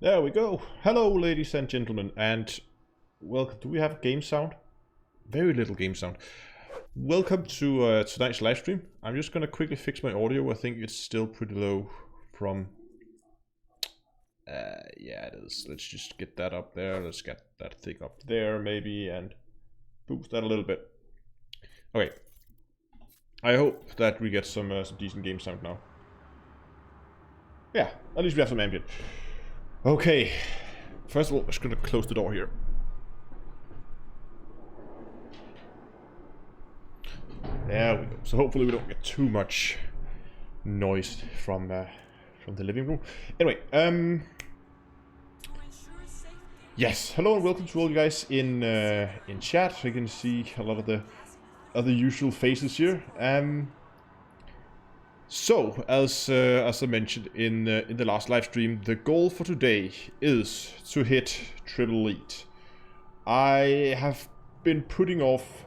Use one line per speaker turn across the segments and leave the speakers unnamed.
There we go. Hello, ladies and gentlemen, and welcome. Do we have game sound? Very little game sound. Welcome to tonight's live stream. I'm just gonna quickly fix my audio. I think it's still pretty low from... yeah, it is. Let's just get that up there. Let's get that thing up there, maybe, and boost that a little bit. Okay. I hope that we get some decent game sound now. Yeah, at least we have some ambient. Okay, first of all, I'm just gonna close the door here. There we go. So hopefully we don't get too much noise from the living room. Anyway, yes, hello and welcome to all you guys in chat. You can see a lot of the other usual faces here. So, as I mentioned in the last live stream, the goal for today is to hit triple elite. I have been putting off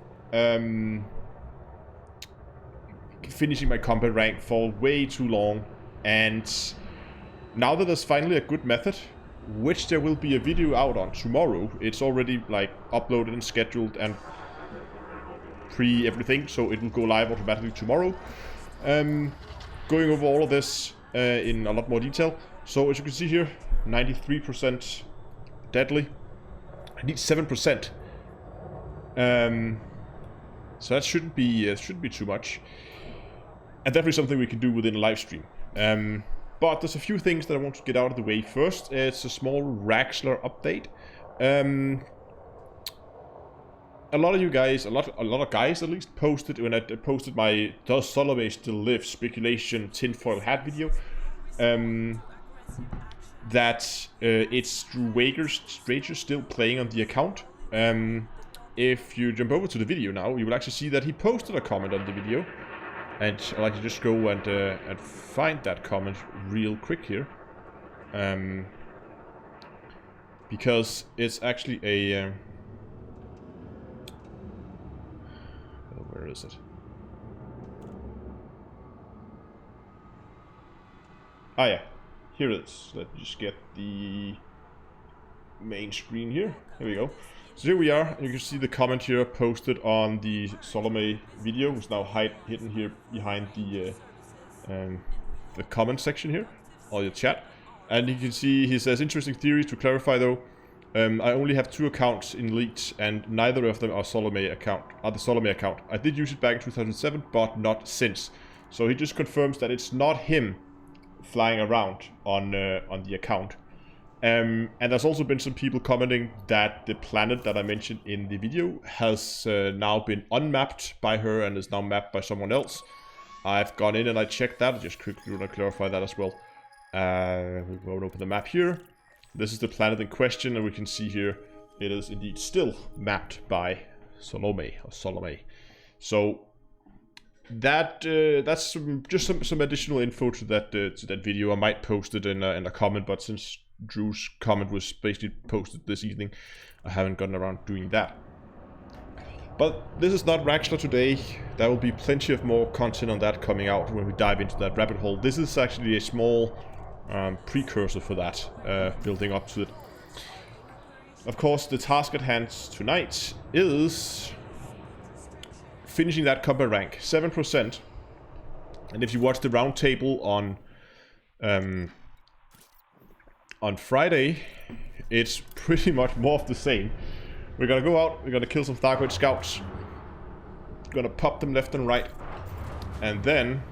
finishing my combat rank for way too long, and now that there's finally a good method, which there will be a video out on tomorrow. It's already like uploaded and scheduled and everything, so it will go live automatically tomorrow. Going over all of this in a lot more detail. So as you can see here, 93% deadly. I need 7%. So that shouldn't be too much, and definitely something we can do within a live stream. But there's a few things that I want to get out of the way first. It's a small Raxler update. A lot of you guys, a lot of guys at least, posted when I posted my "Does Solomay Still Live?" speculation tinfoil hat video, that it's Strager still playing on the account. If you jump over to the video now, you will actually see that he posted a comment on the video, and I'd like to just go and find that comment real quick here, because it's actually a where is it? Ah yeah, here it is. Let's just get the main screen here. Here we go. So here we are, and you can see the comment here posted on the Solomay video, which is now hidden here behind the comment section here, or the chat. And you can see he says, "Interesting theory. To clarify though, I only have 2 accounts in Elite, and neither of them are the Solomay account. I did use it back in 2007, but not since." So he just confirms that it's not him flying around on the account. And there's also been some people commenting that the planet that I mentioned in the video has now been unmapped by her and is now mapped by someone else. I've gone in and I checked that. I just quickly want to clarify that as well. We won't open the map here. This is the planet in question, and we can see here it is indeed still mapped by Solomay. So that that's just some additional info to that video. I might post it in a comment, but since Drew's comment was basically posted this evening, I haven't gotten around doing that. But this is not Raxler today. There will be plenty of more content on that coming out when we dive into that rabbit hole. This is actually a small precursor for that, building up to it. Of course, the task at hand tonight is finishing that combat rank, 7%. And if you watch the round table on Friday, it's pretty much more of the same. We're gonna go out, we're gonna kill some Thargoid scouts, we're gonna pop them left and right, and then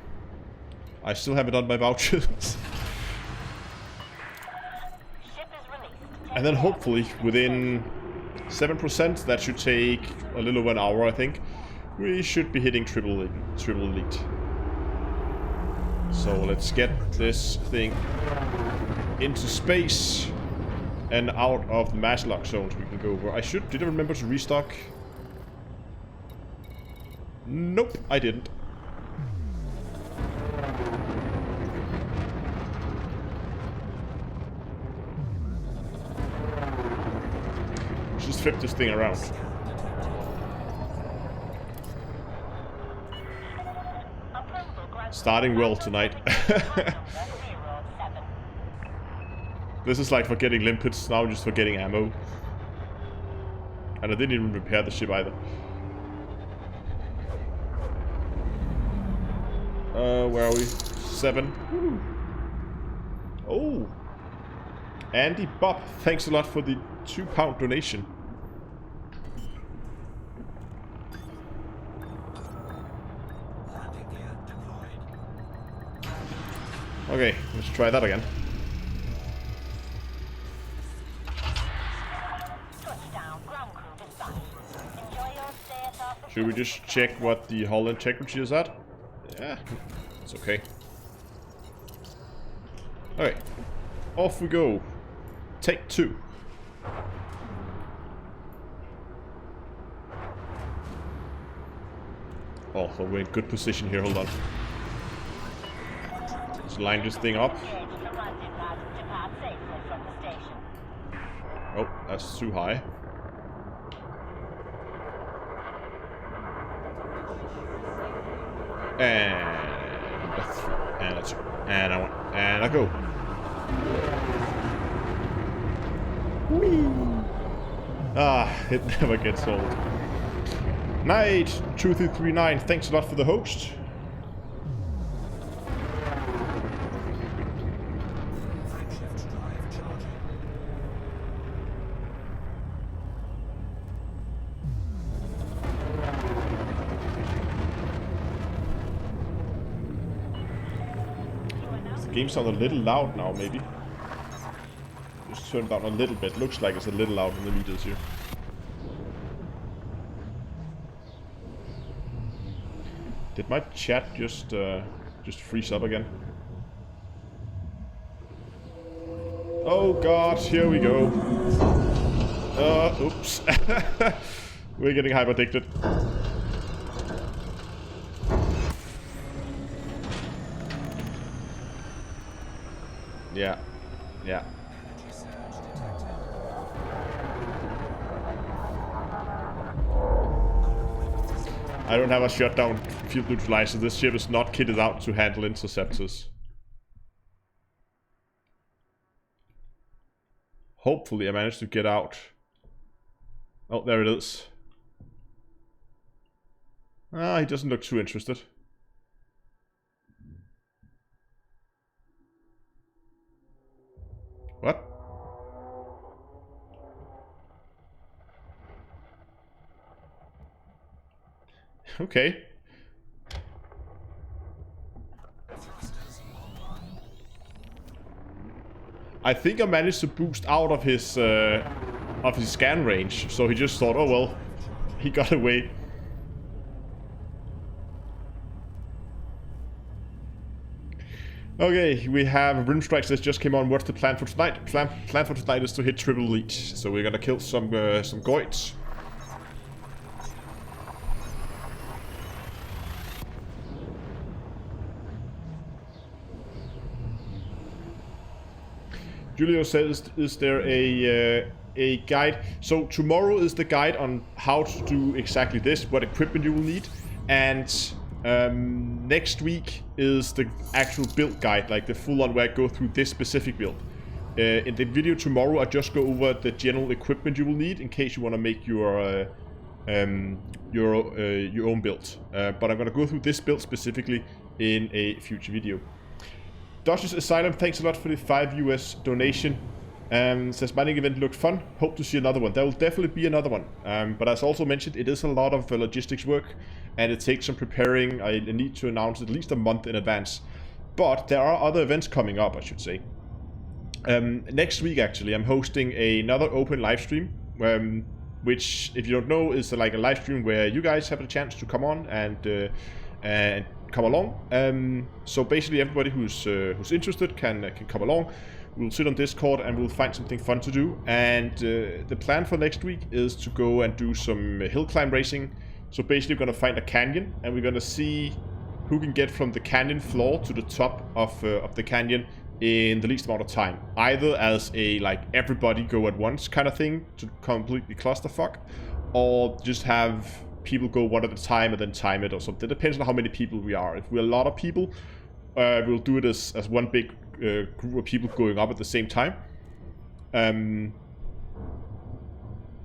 I still haven't done my vouchers. And then hopefully within 7%, that should take a little over an hour, I think, we should be hitting triple elite. So let's get this thing into space and out of the mass lock zones we can go over. Did I remember to restock? Nope, I didn't. Just flip this thing around. Starting well tonight. This is like for getting limpets, now just for getting ammo. And I didn't even repair the ship either. Where are we? 7. Woo. Oh! Andy Bob, thanks a lot for the £2 donation. Okay, let's try that again. Should we just check what the hull integrity is at? Yeah, it's okay. Okay, off we go. Take 2. Oh, so we're in good position here, hold on. Let's line this thing up. Oh, that's too high. And a 3, and a 2, and a 1, and a go. Whee! Ah, it never gets old. Night 2339, thanks a lot for the host. The game sounds a little loud now, maybe. Just turn it down a little bit. Looks like it's a little loud in the meters here. Did my chat just freeze up again? Oh god, here we go. Oops. We're getting hyper addicted. Yeah. Yeah. I don't have a shutdown field neutralizer. This ship is not kitted out to handle interceptors. Hopefully I managed to get out. Oh, there it is. Ah, he doesn't look too interested. What? Okay. I think I managed to boost out of his scan range, so he just thought, oh well, he got away. Okay, we have Rim Strikes that just came on. What's the plan for tonight? Plan for tonight is to hit triple elite, so we're gonna kill some Goits. Julio says, is there a guide? So tomorrow is the guide on how to do exactly this, what equipment you will need, and next week is the actual build guide, like the full-on where I go through this specific build. In the video tomorrow, I just go over the general equipment you will need in case you want to make your own build. But I'm gonna go through this build specifically in a future video. Dodgers Asylum, thanks a lot for the $5 US donation. Says mining event looked fun. Hope to see another one. There will definitely be another one. But as also mentioned, it is a lot of logistics work, and it takes some preparing. I need to announce at least a month in advance. But there are other events coming up, I should say. Next week, actually, I'm hosting another open live stream, which, if you don't know, is like a live stream where you guys have a chance to come on and come along. So basically, everybody who's interested can come along. We'll sit on Discord and we'll find something fun to do. And the plan for next week is to go and do some hill climb racing. So basically, we're gonna find a canyon and we're gonna see who can get from the canyon floor to the top of the canyon in the least amount of time. Either as a like everybody go at once kind of thing to completely clusterfuck, or just have people go one at a time and then time it or something. It depends on how many people we are. If we're a lot of people, we'll do it as one big group of people going up at the same time.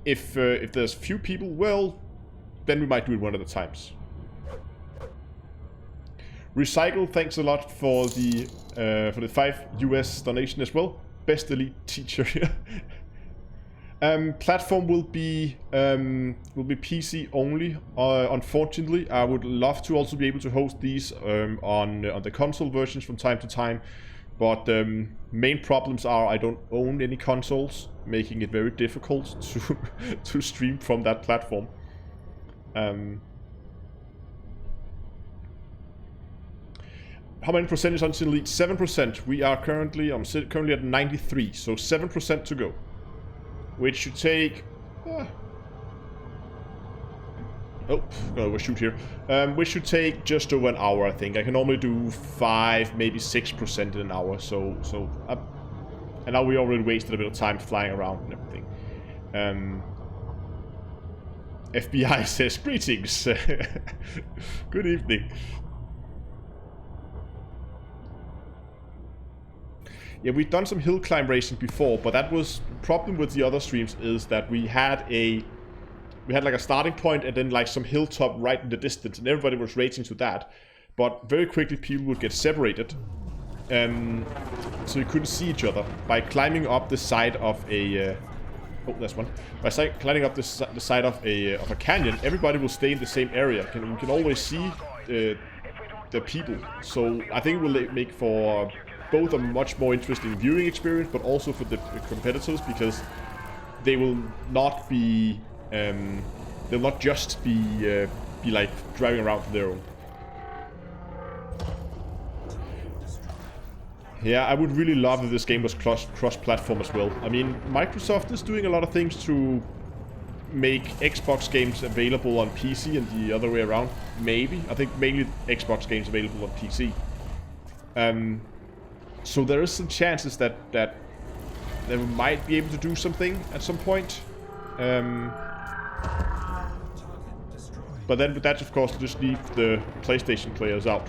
If there's few people, well, then we might do it one at a time. Recycle, thanks a lot for the 5 US donation as well. Best elite teacher here. Platform will be PC only. Unfortunately, I would love to also be able to host these on the console versions from time to time, but main problems are I don't own any consoles, making it very difficult to stream from that platform. How many percentage until elite? 7%. We are currently at 93, so 7% to go. Which should take... oh, gonna overshoot here. Which should take just over an hour, I think. I can normally do 5, maybe 6% in an hour, so and now we already wasted a bit of time flying around and everything. FBI says, greetings! Good evening. Yeah, we've done some hill climb racing before, but that was the problem with the other streams is that we had like a starting point and then like some hilltop right in the distance, and everybody was racing to that. But very quickly people would get separated, so you couldn't see each other. By climbing up the side of a oh, that's one. By climbing up the side of a canyon, everybody will stay in the same area. You can always see the people. So I think it will make for both a much more interesting viewing experience, but also for the competitors, because they will not be, they'll not just be like driving around on their own. Yeah, I would really love if this game was cross-platform as well. I mean, Microsoft is doing a lot of things to make Xbox games available on PC and the other way around. Maybe. I think mainly Xbox games available on PC. So there is some chances that they might be able to do something at some point. But then with that, of course, just leave the PlayStation players out.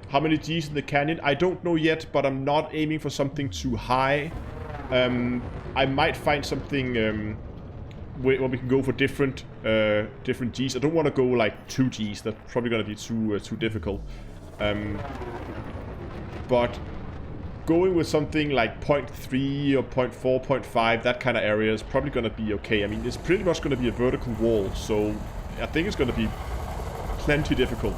How many G's in the canyon? I don't know yet, but I'm not aiming for something too high. I might find something where we can go for different G's. I don't want to go like 2 G's. That's probably going to be too difficult. But going with something like 0.3 or 0.4, 0.5, that kind of area is probably going to be okay. I mean, it's pretty much going to be a vertical wall, so I think it's going to be plenty difficult.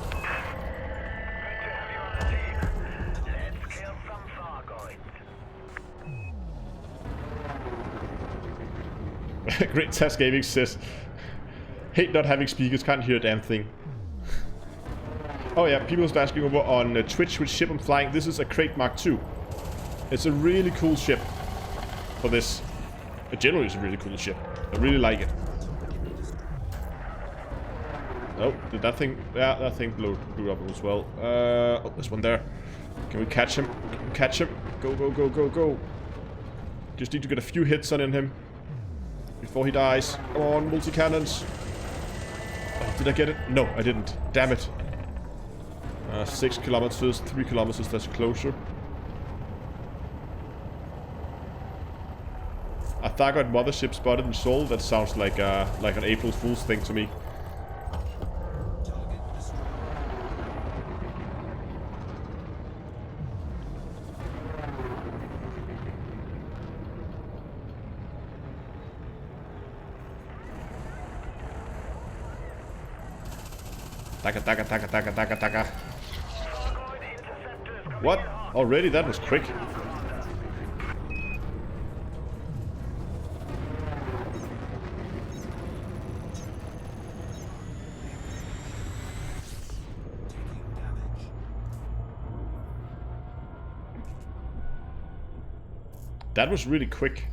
Great Test Gaming says, hate not having speakers, can't hear a damn thing. Oh yeah, people are asking over on Twitch which ship I'm flying. This is a Krait Mark II. It's a really cool ship for this. Generally it's a really cool ship. I really like it. Oh, did that thing... yeah, that thing blew up as well. Oh, there's one there. Can we catch him? Can we catch him? Go, go, go, go, go. Just need to get a few hits on him before he dies. Come on, multi-cannons. Oh, did I get it? No, I didn't. Damn it. 6 kilometers, 3 kilometers, that's closer. A Thargoid mothership spotted in Seoul. That sounds like an April Fool's thing to me. Taka, taka, taka, taka, taka, taka. What? Already? That was quick. That was really quick.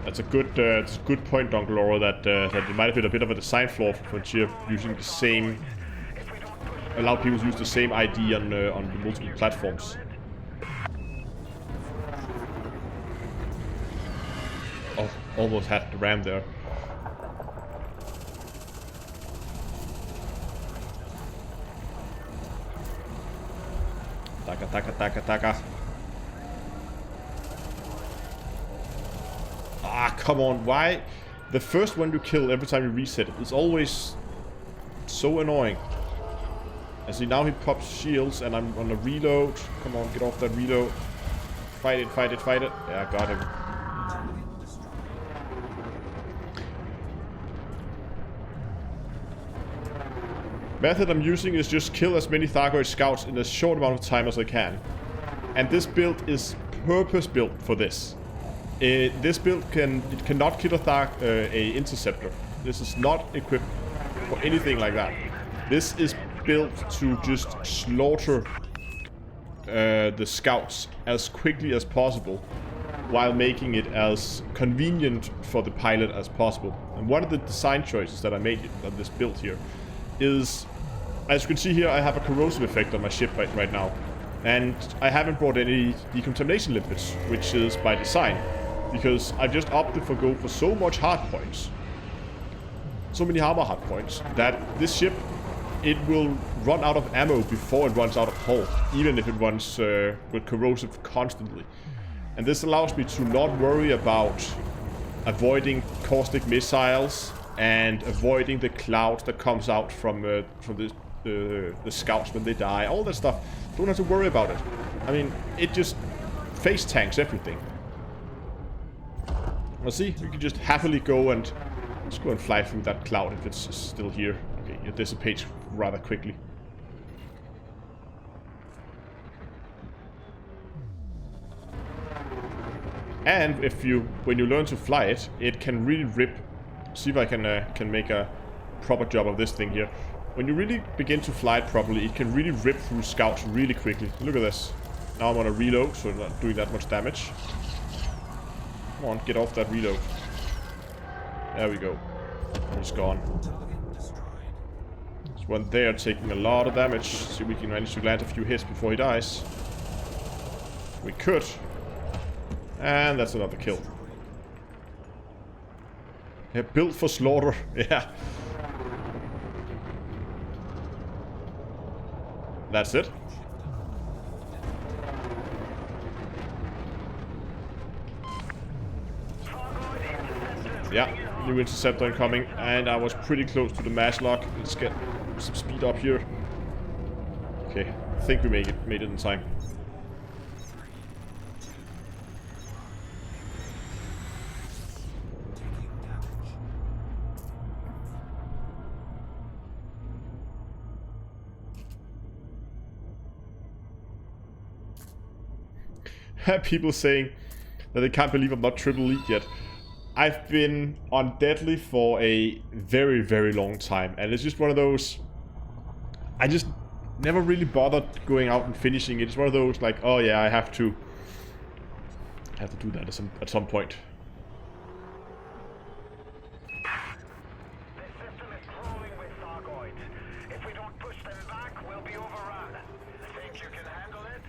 It's a good point, Donkalora, that it might have been a bit of a design flaw for Frontier using the same allow people to use the same ID on the multiple platforms. Oh, almost had the ram there. Taka, taka, taka, taka. Ah, come on, why? The first one you kill every time you reset it is always so annoying. And see, now he pops shields and I'm on a reload. Come on, get off that reload. Fight it, fight it, fight it. Yeah, I got him. Method I'm using is just kill as many Thargoid scouts in as short amount of time as I can. And this build is purpose-built for this. This build cannot kill a interceptor. This is not equipped for anything like that. This is built to just slaughter the scouts as quickly as possible, while making it as convenient for the pilot as possible. And one of the design choices that I made on this build here is, as you can see here, I have a corrosive effect on my ship right now. And I haven't brought any decontamination limpets, which is by design, because I've just opted for go for so much hard points, so many armor hard points, that this ship, it will run out of ammo before it runs out of hull, even if it runs with corrosive constantly. And this allows me to not worry about avoiding caustic missiles and avoiding the clouds that comes out from the scouts when they die. All that stuff, don't have to worry about it. I mean, it just face tanks everything. Well, see, we can just happily go and let's go and fly through that cloud if it's still here. Okay, it dissipates rather quickly. And when you learn to fly it, it can really rip. See if I can make a proper job of this thing here. When you really begin to fly it properly, it can really rip through scouts really quickly. Look at this. Now I'm on a reload, so I'm not doing that much damage. Come on, get off that reload. There we go. He's gone. There's one there taking a lot of damage. See if we can manage to land a few hits before he dies. We could. And that's another kill. They're built for slaughter. Yeah. That's it. Yeah, new interceptor incoming, and I was pretty close to the mass lock. Let's get some speed up here. Okay, I think we made it in time. People saying that they can't believe I'm not triple elite yet. I've been on Deadly for a very, very long time, and it's just one of those. I just never really bothered going out and finishing it. It's one of those like, oh yeah, I have to do that at some point.
This system is crawling with Thargoids. If we don't push them back, we'll be overrun. Think you can handle it?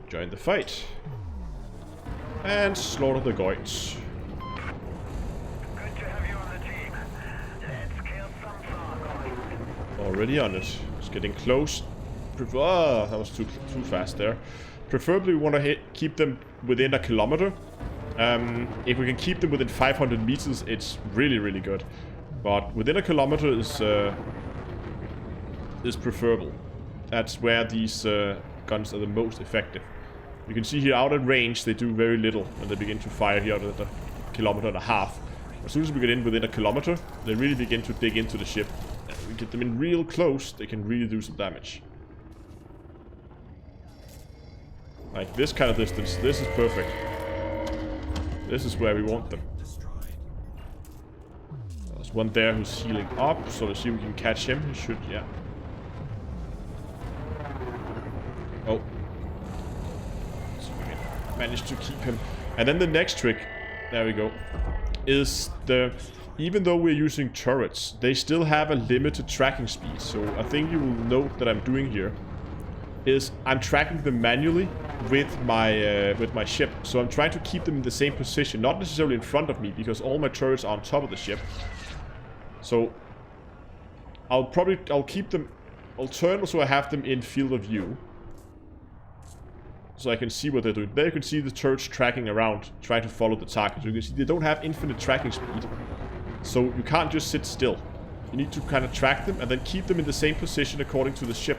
Join the fight. And slaughter the Goits.
Good to have you on the team. Let's kill some Thargoids.
Already on it. It's getting close. Ah, that was too fast there. Preferably we want to keep them within 1 kilometer. If we can keep them within 500 meters, it's really, really good. But within 1 kilometer is preferable. That's where these guns are the most effective. You can see here out at range they do very little when they begin to fire here at 1.5 kilometers. As soon as we get in within 1 kilometer, they really begin to dig into the ship. And we get them in real close, they can really do some damage. Like this kind of distance, this is perfect. This is where we want them. There's one there who's healing up, so let's see if we can catch him. He should, yeah. Oh. So we managed to keep him. And then the next trick, there we go. is even though we're using turrets, they still have a limited tracking speed. So a thing you will note that I'm doing here is I'm tracking them manually with my ship. So I'm trying to keep them in the same position, not necessarily in front of me, because all my turrets are on top of the ship. So I'll keep them, I'll turn so I have them in field of view, so I can see what they're doing. There you can see the turrets tracking around, trying to follow the target. So you can see they don't have infinite tracking speed. So you can't just sit still. You need to kind of track them and then keep them in the same position according to the ship.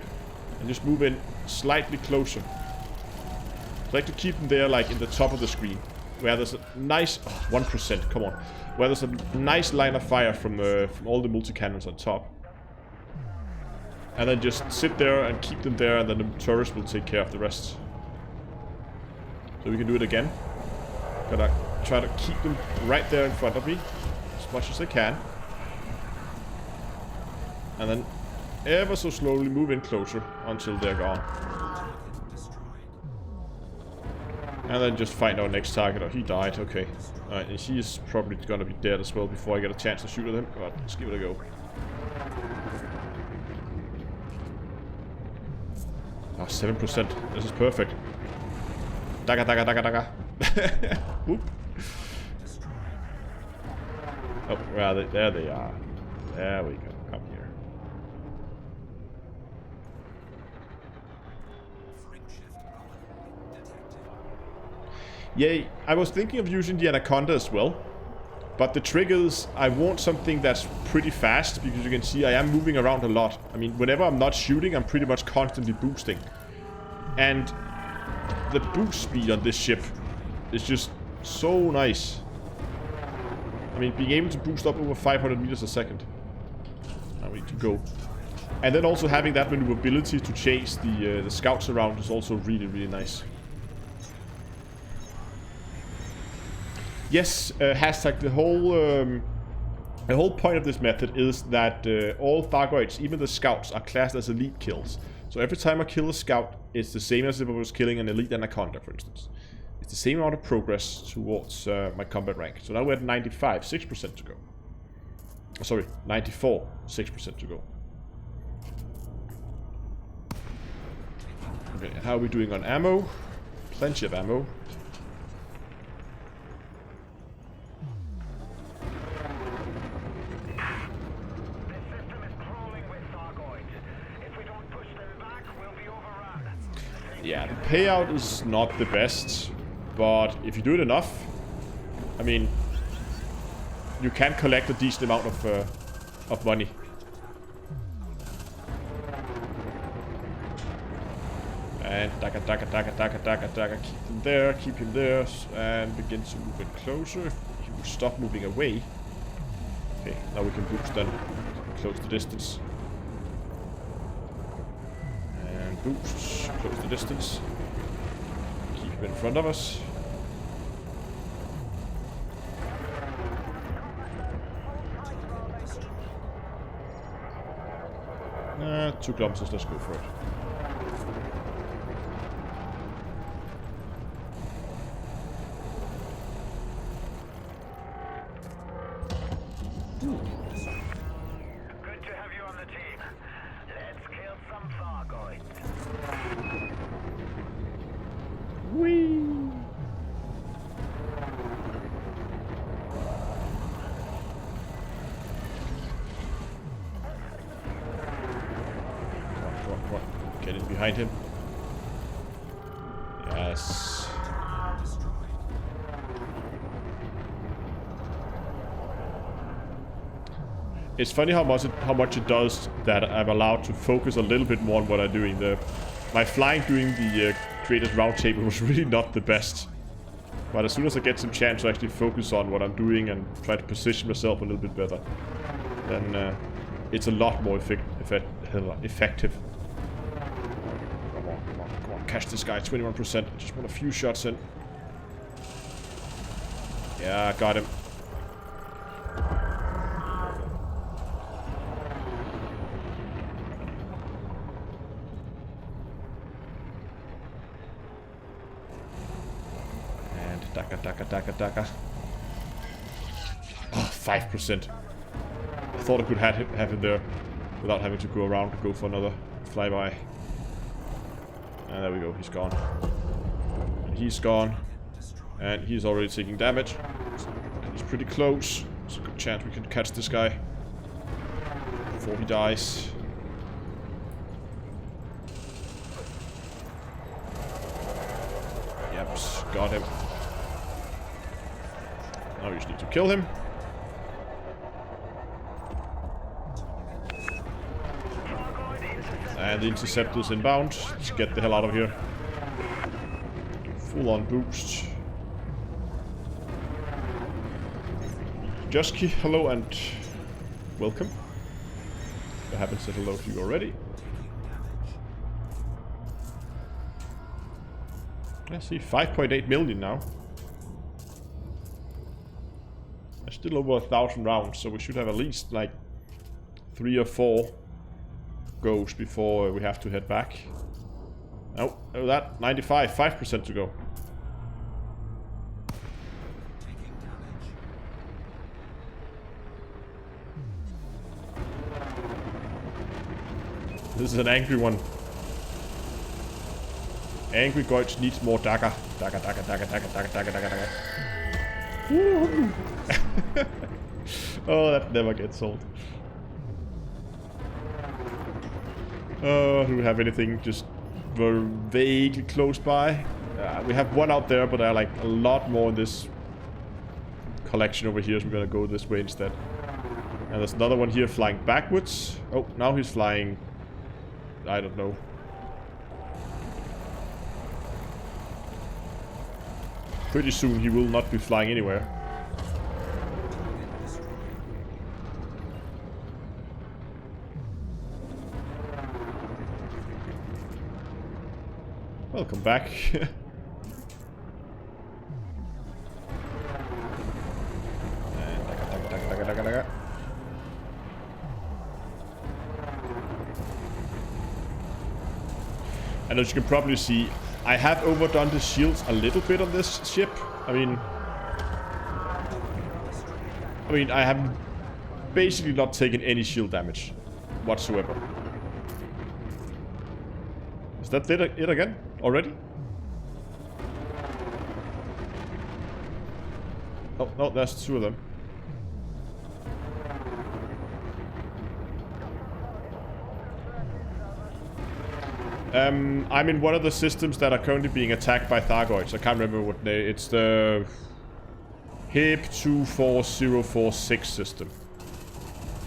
And just move in slightly closer. I like to keep them there, like in the top of the screen, where there's a nice 1%. Come on, where there's a nice line of fire from all the multi-cannons on top. And then just sit there and keep them there, and then the turrets will take care of the rest. So we can do it again. Gotta try to keep them right there in front of me as much as I can. And then ever so slowly move in closer until they're gone. And then just find our next target. Oh, he died. Okay. Alright, and he is probably gonna be dead as well before I get a chance to shoot at him. But let's give it a go. Ah, 7%. This is perfect. Daga, daga, daga, daga. Whoop. Oh, where are they? There they are. There we go. Come here. Yay. I was thinking of using the Anaconda as well. But the trick is, I want something that's pretty fast, because you can see I am moving around a lot. I mean, whenever I'm not shooting, I'm pretty much constantly boosting. And the boost speed on this ship is just so nice. I mean, being able to boost up over 500 meters a second. Now we need to go. And then also having that maneuverability to chase the scouts around is also really, really nice. Yes, hashtag, the whole point of this method is that all Thargoids, even the scouts, are classed as elite kills. So every time I kill a scout, it's the same as if I was killing an elite Anaconda, for instance. It's the same amount of progress towards my combat rank. So now we're at 95, 6% to go. Sorry, 94, 6% to go. Okay, how are we doing on ammo? Plenty of ammo. Yeah, the payout is not the best, but if you do it enough, I mean, you can collect a decent amount of money. And daga, daga, daga, daga, daga, daga, keep him there, and begin to move in closer. If he would stop moving away. Okay, now we can boost then, close the distance. Boost, close the distance, keep him in front of us. Two kilometers, let's go for it.
Good to have you on the team. Let's kill some Thargoids.
Whee! Come on. Get in behind him. Yes. It's funny how much it does that I'm allowed to focus a little bit more on what I'm doing. My flying during the Creators Roundtable was really not the best. But as soon as I get some chance to actually focus on what I'm doing and try to position myself a little bit better, then it's a lot more effective. Come on. Catch this guy, 21%. Just want a few shots in. Yeah, got him. Daga. 5%. I thought I could have him there without having to go around to go for another flyby. And there we go, he's gone. And he's gone. And he's already taking damage. And he's pretty close. There's a good chance we can catch this guy before he dies. Yep, got him. Now we just need to kill him. And the interceptor's inbound. Let's get the hell out of here. Full on boost. Jusky, hello and welcome. I haven't said hello to you already. I see 5.8 million now. There's still over 1,000 rounds, so we should have at least like 3 or 4 goes before we have to head back. Oh, that 95, 5% to go. This is an angry one. Angry Goich needs more dagger. Dagger, dagger, dagger, dagger, dagger, dagger, dagger, dagger. Oh, that never gets old. Do we have anything just vaguely close by? We have one out there, but there are like a lot more in this collection over here, so we're gonna go this way instead. And there's another one here flying backwards. Oh, now he's flying... I don't know. Pretty soon he will not be flying anywhere. Welcome back. And as you can probably see, I have overdone the shields a little bit on this ship. I mean, I have basically not taken any shield damage whatsoever. Is that it again? Already? Oh, no, there's 2 of them. I'm in one of the systems that are currently being attacked by Thargoids. I can't remember what name. It's the HIP 24046 system.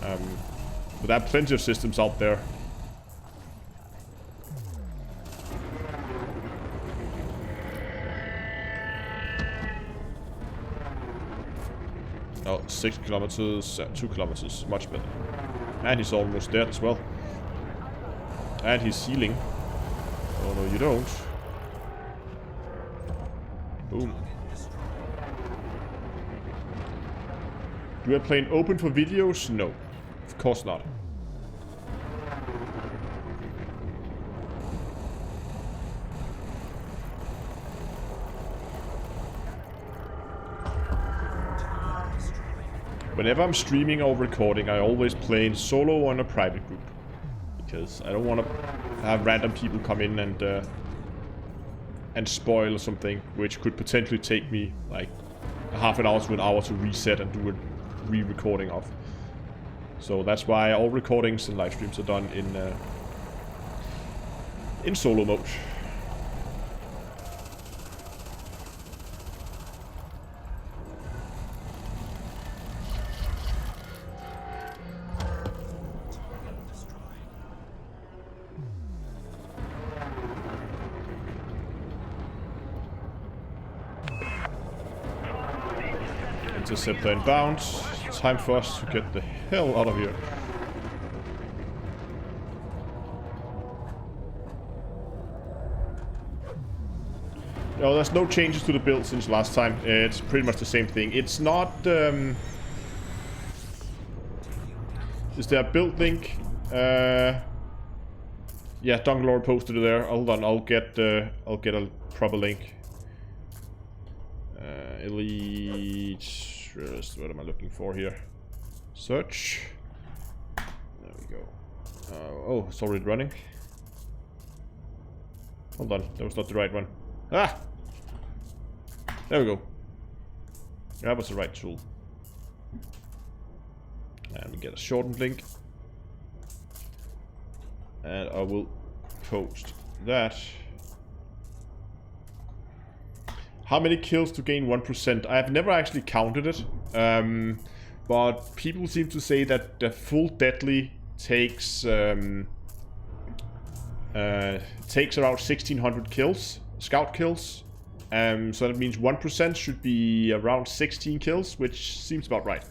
But there are plenty of systems out there. Oh, 6 kilometers, 2 kilometers, much better. And he's almost dead as well. And he's sealing. Oh no, you don't. Boom. Do I play an open for videos? No. Of course not. Whenever I'm streaming or recording, I always play in solo or in a private group. Because I don't want to have random people come in and spoil something, which could potentially take me like a half an hour to an hour to reset and do a re-recording of. So that's why all recordings and live streams are done in solo mode. Interceptor inbound. Time for us to get the hell out of here. No, there's no changes to the build since last time. It's pretty much the same thing. It's not... Is there a build link? Yeah, Donglore posted it there. Hold on, I'll get a proper link. Elite... Industrialist, what am I looking for here? Search. There we go. Oh, it's already running. Hold on, that was not the right one. Ah! There we go. That was the right tool. And we get a shortened link. And I will post that. How many kills to gain 1%? I have never actually counted it. But people seem to say that the full deadly takes around 1600 kills, scout kills. So that means 1% should be around 16 kills, which seems about right.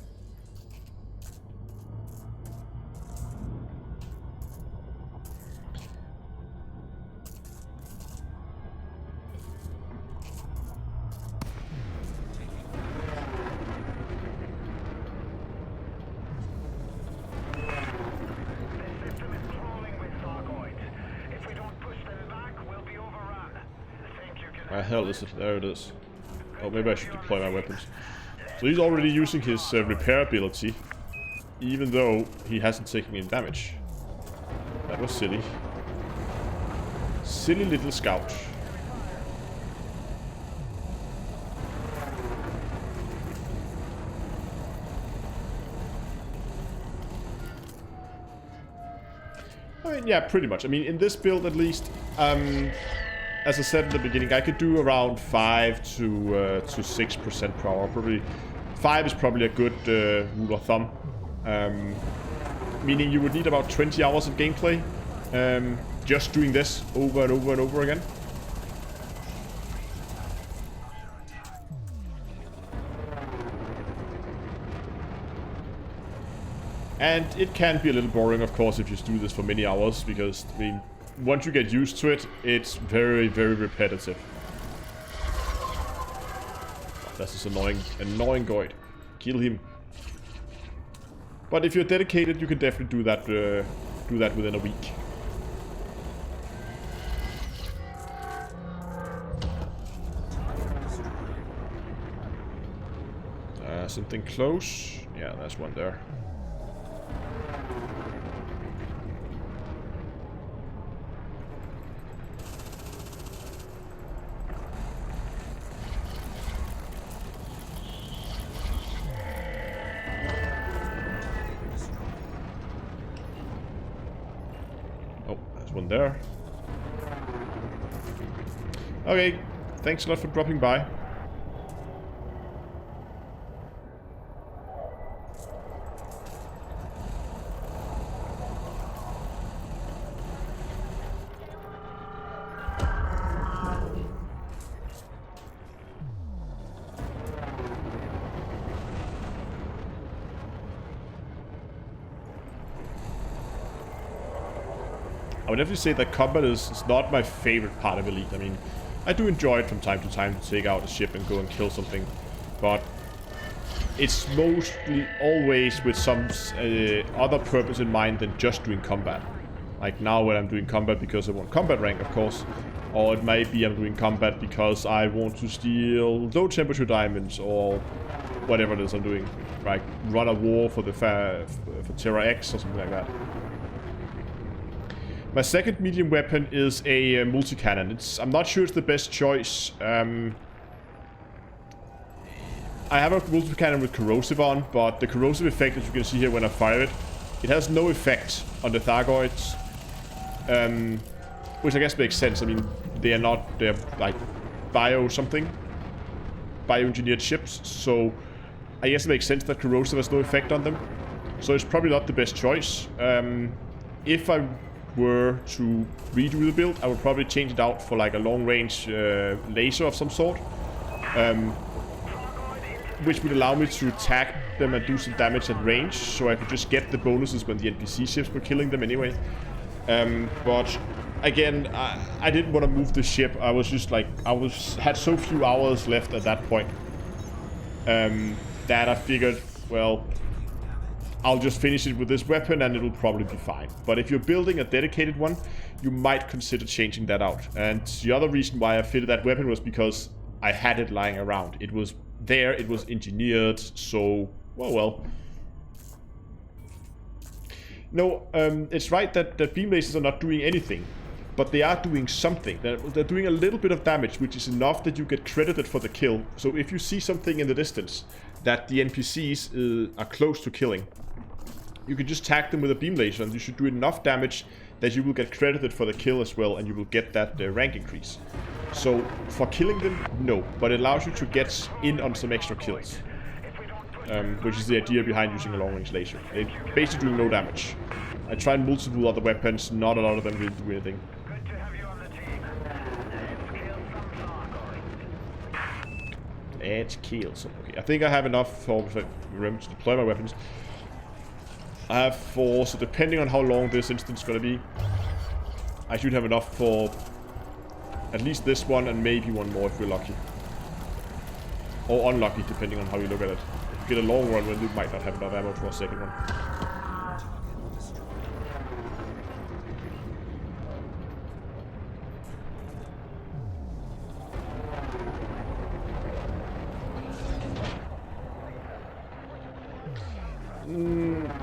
Where the hell is it? There it is. Oh, maybe I should deploy my weapons. So he's already using his repair ability, even though he hasn't taken any damage. That was silly. Silly little scout. I mean, yeah, pretty much. I mean, in this build at least, as I said in the beginning, I could do around 5 to 6% per hour. Probably 5 is probably a good rule of thumb. Meaning you would need about 20 hours of gameplay, just doing this over and over and over again. And it can be a little boring, of course, if you do this for many hours, because I mean, once you get used to it, it's very, very repetitive. That's this annoying Goid. Kill him. But if you're dedicated, you can definitely do that within a week. Something close. Yeah, there's one there. One there. Okay, thanks a lot for dropping by. I would definitely say that combat is not my favorite part of Elite. I mean, I do enjoy it from time to time to take out a ship and go and kill something, but it's mostly always with some other purpose in mind than just doing combat. Like now when I'm doing combat because I want combat rank, of course, or it might be I'm doing combat because I want to steal low temperature diamonds or whatever it is I'm doing, like run a war for the for Terra X or something like that. My second medium weapon is a multi-cannon. I'm not sure it's the best choice. I have a multi-cannon with corrosive on, but the corrosive effect, as you can see here when I fire it, it has no effect on the Thargoids. Which I guess makes sense. I mean, they're like bio-engineered ships, so I guess it makes sense that corrosive has no effect on them. So it's probably not the best choice. If I were to redo the build, I would probably change it out for like a long-range laser of some sort, which would allow me to attack them and do some damage at range, so I could just get the bonuses when the NPC ships were killing them anyway. But again, I didn't want to move the ship. I was just like, had so few hours left at that point that I figured, well, I'll just finish it with this weapon and it'll probably be fine. But if you're building a dedicated one, you might consider changing that out. And the other reason why I fitted that weapon was because I had it lying around. It was there it was engineered, so, well. No, it's right that beam lasers are not doing anything, but they are doing something. They're doing a little bit of damage, which is enough that you get credited for the kill. So if you see something in the distance that the NPCs are close to killing, you can just tag them with a beam laser, and you should do enough damage that you will get credited for the kill as well, and you will get that rank increase. So for killing them, no, but it allows you to get in on some extra kills. Which is the idea behind using a long-range laser. They're basically doing no damage. I tried multiple other weapons, not a lot of them really do anything.
Good to have you on the team.
Let's kill some. Okay, I think I have enough for to deploy my weapons. I have 4, so depending on how long this instance is going to be, I should have enough for at least this one and maybe one more if we're lucky. Or unlucky, depending on how you look at it. If you get a long run, well, you might not have enough ammo for a second one.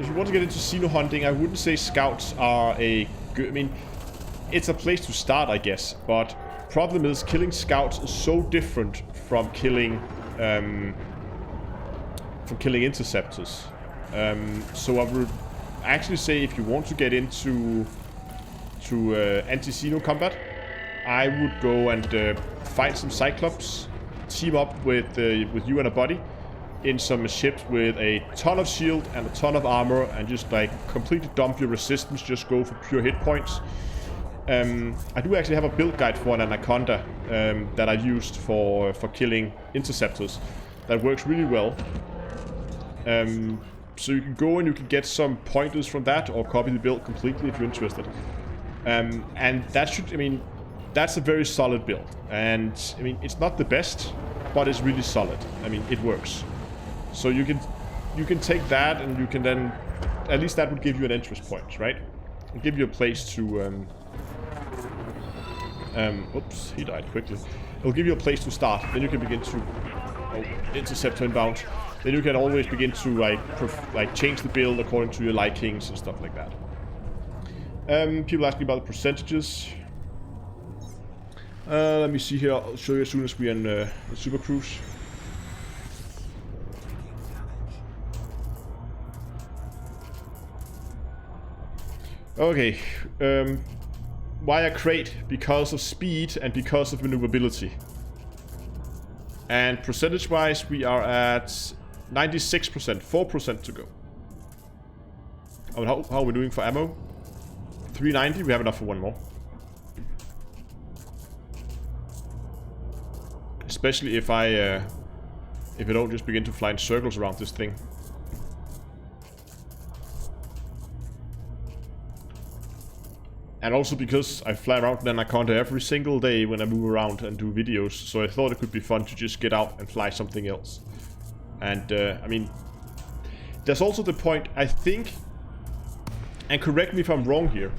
If you want to get into xeno hunting, I wouldn't say scouts are a good... I mean, it's a place to start, I guess, but problem is killing scouts is so different from killing interceptors. So I would actually say if you want to get into anti-xeno combat, I would go and fight some Cyclops, team up with you and a buddy in some ships with a ton of shield and a ton of armor, and just like completely dump your resistance, just go for pure hit points. I do actually have a build guide for an Anaconda that I used for killing interceptors that works really well. So you can go and you can get some pointers from that, or copy the build completely if you're interested. And that should, I mean, that's a very solid build. And I mean, it's not the best, but it's really solid. I mean, it works. So you can take that, and you can then, at least that would give you an interest point, right? It'll give you a place to oops, he died quickly. It'll give you a place to start. Then you can begin to intercept inbound. Then you can always begin to like change the build according to your likings and stuff like that. People asking about the percentages. Let me see here. I'll show you as soon as we're in the Super Cruise. Okay. Why a Krait? Because of speed and because of maneuverability. And percentage-wise, we are at 96%, 4% to go. How are we doing for ammo? 390, we have enough for one more. Especially if I don't just begin to fly in circles around this thing. And also because I fly around in Anaconda every single day when I move around and do videos, so I thought it could be fun to just get out and fly something else. And, I mean, there's also the point, I think, and correct me if I'm wrong here,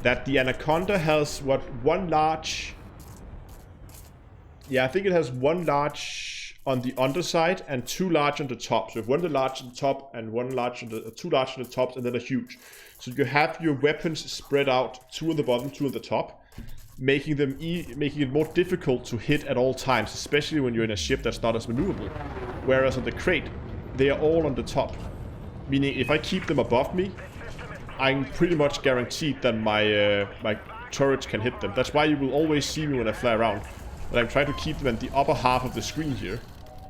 that the Anaconda has, what, one large... Yeah, I think it has one large on the underside and two large on the top. So you have one large on the top and one large on the, two large on the top, and then a huge. So you have your weapons spread out, two on the bottom, two on the top, making them making it more difficult to hit at all times, especially when you're in a ship that's not as maneuverable. Whereas on the Krait, they are all on the top, meaning if I keep them above me, I'm pretty much guaranteed that my my turrets can hit them. That's why you will always see me when I fly around, but I'm trying to keep them at the upper half of the screen here,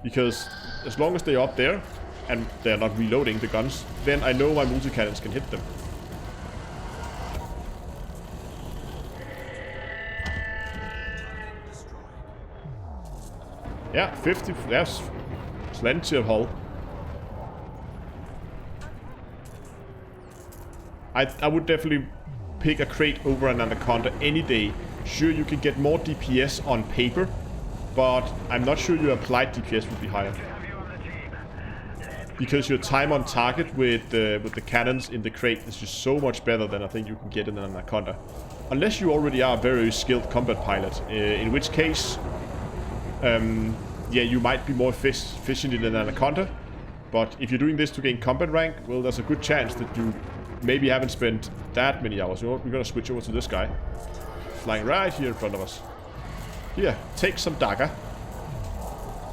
because as long as they're up there and they're not reloading the guns, then I know my multi-cannons can hit them. Yeah, 50, there's plenty of hull. I would definitely pick a Krait over an Anaconda any day. Sure, you can get more DPS on paper, but I'm not sure your applied DPS would be higher. Because your time on target with the cannons in the Krait is just so much better than I think you can get in an Anaconda. Unless you already are a very skilled combat pilot, in which case... yeah, you might be more efficient in an Anaconda. But if you're doing this to gain combat rank, well, there's a good chance that you maybe haven't spent that many hours. You know what? We're gonna switch over to this guy. Flying right here in front of us. Here, take some dagger.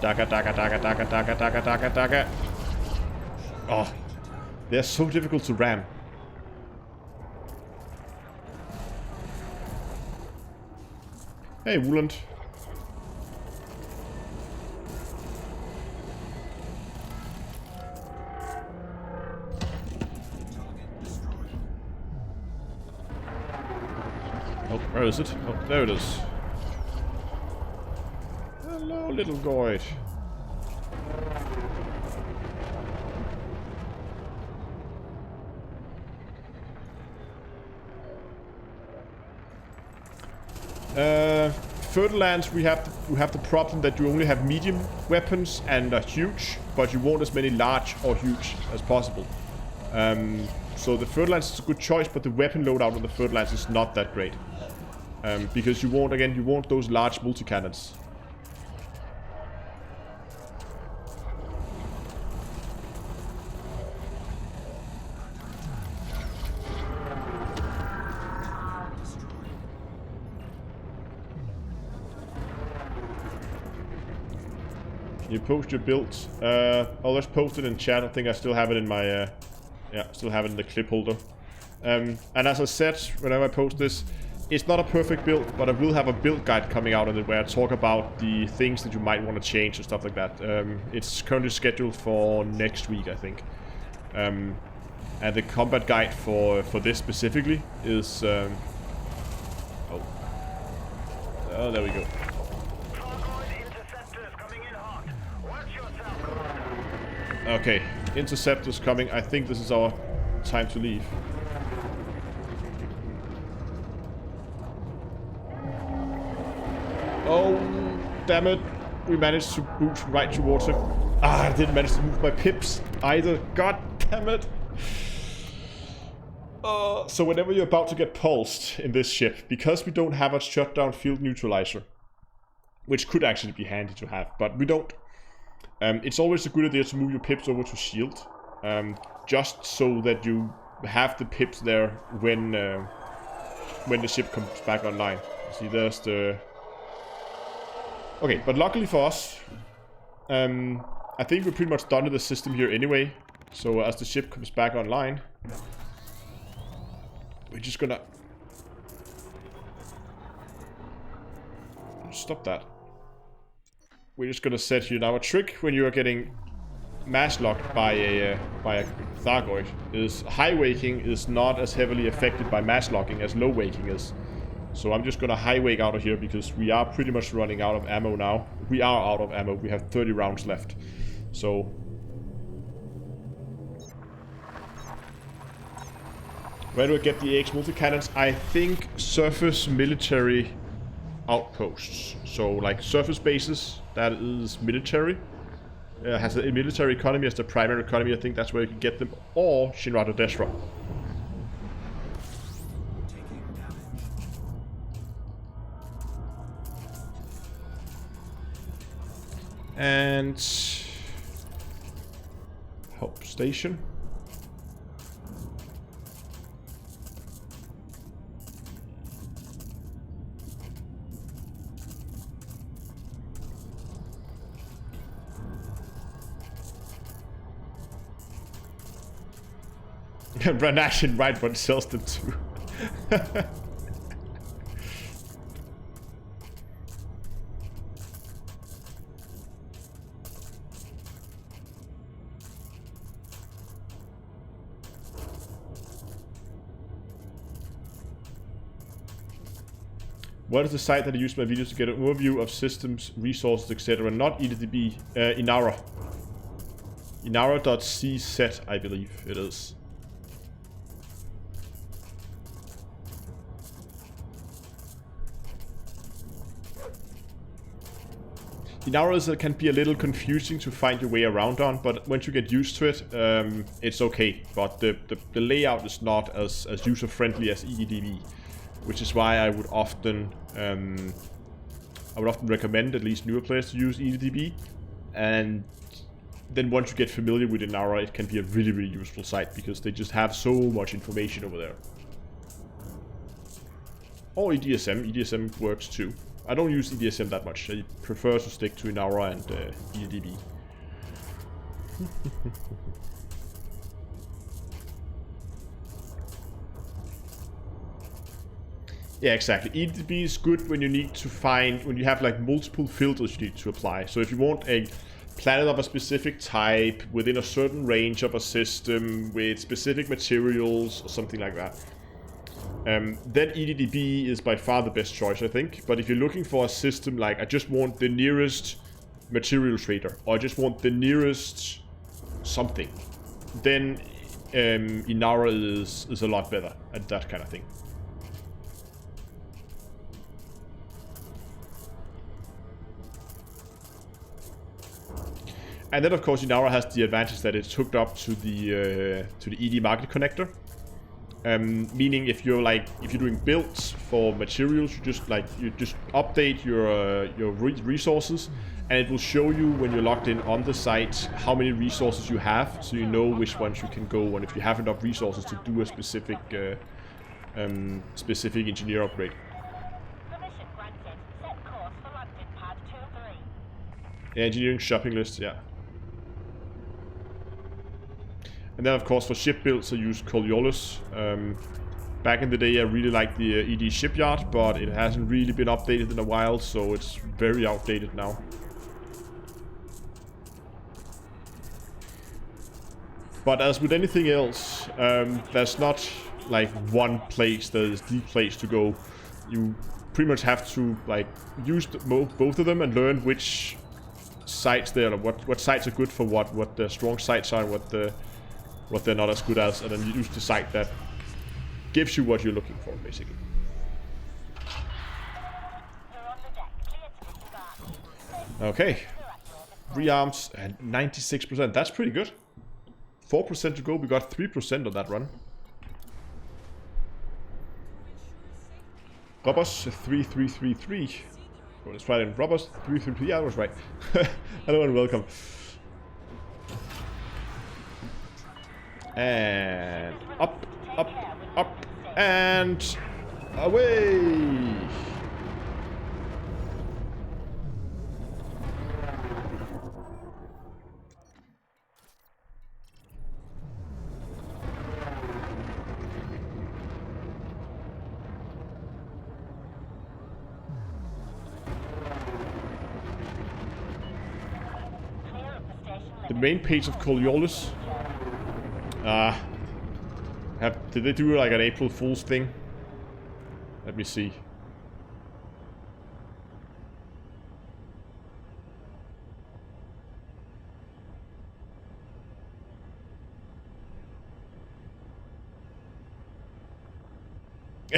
Dagger, dagger, dagger, dagger, dagger, dagger, dagger, dagger. Oh, they're so difficult to ram. Hey, Wooland. Oh, where is it? Oh, there it is. Hello, little Goid. Furtherlands, we have the problem that you only have medium weapons and are huge, but you want as many large or huge as possible. So the Furtherlands is a good choice, but the weapon loadout on the Furtherlands is not that great. Because you want those large multi-cannons. You post your builds. I'll just post it in chat. I think I still have it in my, yeah, still have it in the clip holder. And as I said, whenever I post this, it's not a perfect build, but I will have a build guide coming out on it where I talk about the things that you might want to change and stuff like that. It's currently scheduled for next week, I think. And the combat guide for this specifically is, oh, there we go. Okay, interceptors coming. I think this is our time to leave. Oh, damn it. We managed to boot right towards him. Ah, I didn't manage to move my pips either. God damn it. So whenever you're about to get pulsed in this ship, because we don't have a shutdown field neutralizer, which could actually be handy to have, but we don't. It's always a good idea to move your pips over to shield, just so that you have the pips there when the ship comes back online. See, there's the... Okay, but luckily for us, I think we're pretty much done with the system here anyway. So as the ship comes back online, we're just gonna... Stop that. We're just gonna set here now. A trick when you are getting mass locked by a Thargoid is high waking is not as heavily affected by mass locking as low waking is. So I'm just gonna high wake out of here because we are pretty much running out of ammo now. We are out of ammo. We have 30 rounds left. So where do I get the AX multi-cannons? I think surface military outposts. So like surface bases. That is military. Has a military economy as the primary economy. I think that's where you can get them. Or Shinrado Destra. And... Hope Station. Ranashin right, but sells them too. What is the site that I use my videos to get an overview of systems, resources, etc.? Not EDDB, Inara. Inara.cz, I believe it is. Inara can be a little confusing to find your way around on, but once you get used to it, it's okay. But the layout is not as user-friendly as EDDB, which is why I would often I would often recommend at least newer players to use EDDB. And then once you get familiar with Inara, it can be a really, really useful site because they just have so much information over there. Or EDSM. EDSM works too. I don't use EDSM that much. I prefer to stick to Inara and EDDB. Yeah, exactly. EDDB is good when you need to find, when you have like multiple filters you need to apply. So if you want a planet of a specific type within a certain range of a system with specific materials or something like that, then EDDB is by far the best choice, I think. But if you're looking for a system like, I just want the nearest material trader, or I just want the nearest something, then Inara is a lot better at that kind of thing. And then, of course, Inara has the advantage that it's hooked up to the ED market connector, meaning if you're doing builds for materials, you just update your resources, and it will show you when you're logged in on the site how many resources you have, so you know which ones you can go, and if you have enough resources to do a specific engineer upgrade.
Permission granted. Set course for landing pad 2-3.
Yeah, engineering shopping list, yeah. And then, of course, for ship builds, I use Coriolis. Back in the day, I really liked the ED shipyard, but it hasn't really been updated in a while, so it's very outdated now. But as with anything else, there's not like one place that is the place to go. You pretty much have to like use both of them and learn which sites there, what sites are good for what the strong sites are, and what they're not as good as, and then you use the site that gives you what you're looking for, basically. Okay, rearms and 96%. That's pretty good. 4% to go. We got 3% on that run. Robbers 3333. Well, let's try it in. Robbers 333. Yeah, I was right. Hello and welcome. And up, up, up, and away! The main page of Coriolis. Did they do like an April Fool's thing? Let me see.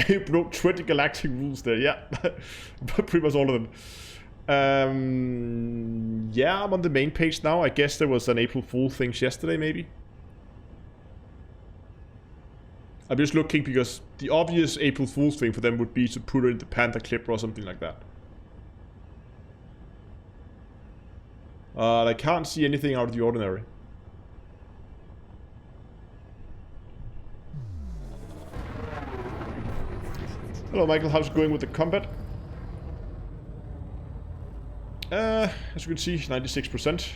You broke 20 galactic rules there, yeah. Pretty much all of them. Yeah, I'm on the main page now. I guess there was an April Fool's thing yesterday, maybe. I'm just looking because the obvious April Fool's thing for them would be to put her in the Panther Clipper or something like that. I can't see anything out of the ordinary. Hello Michael, how's it going with the combat? As you can see, 96%.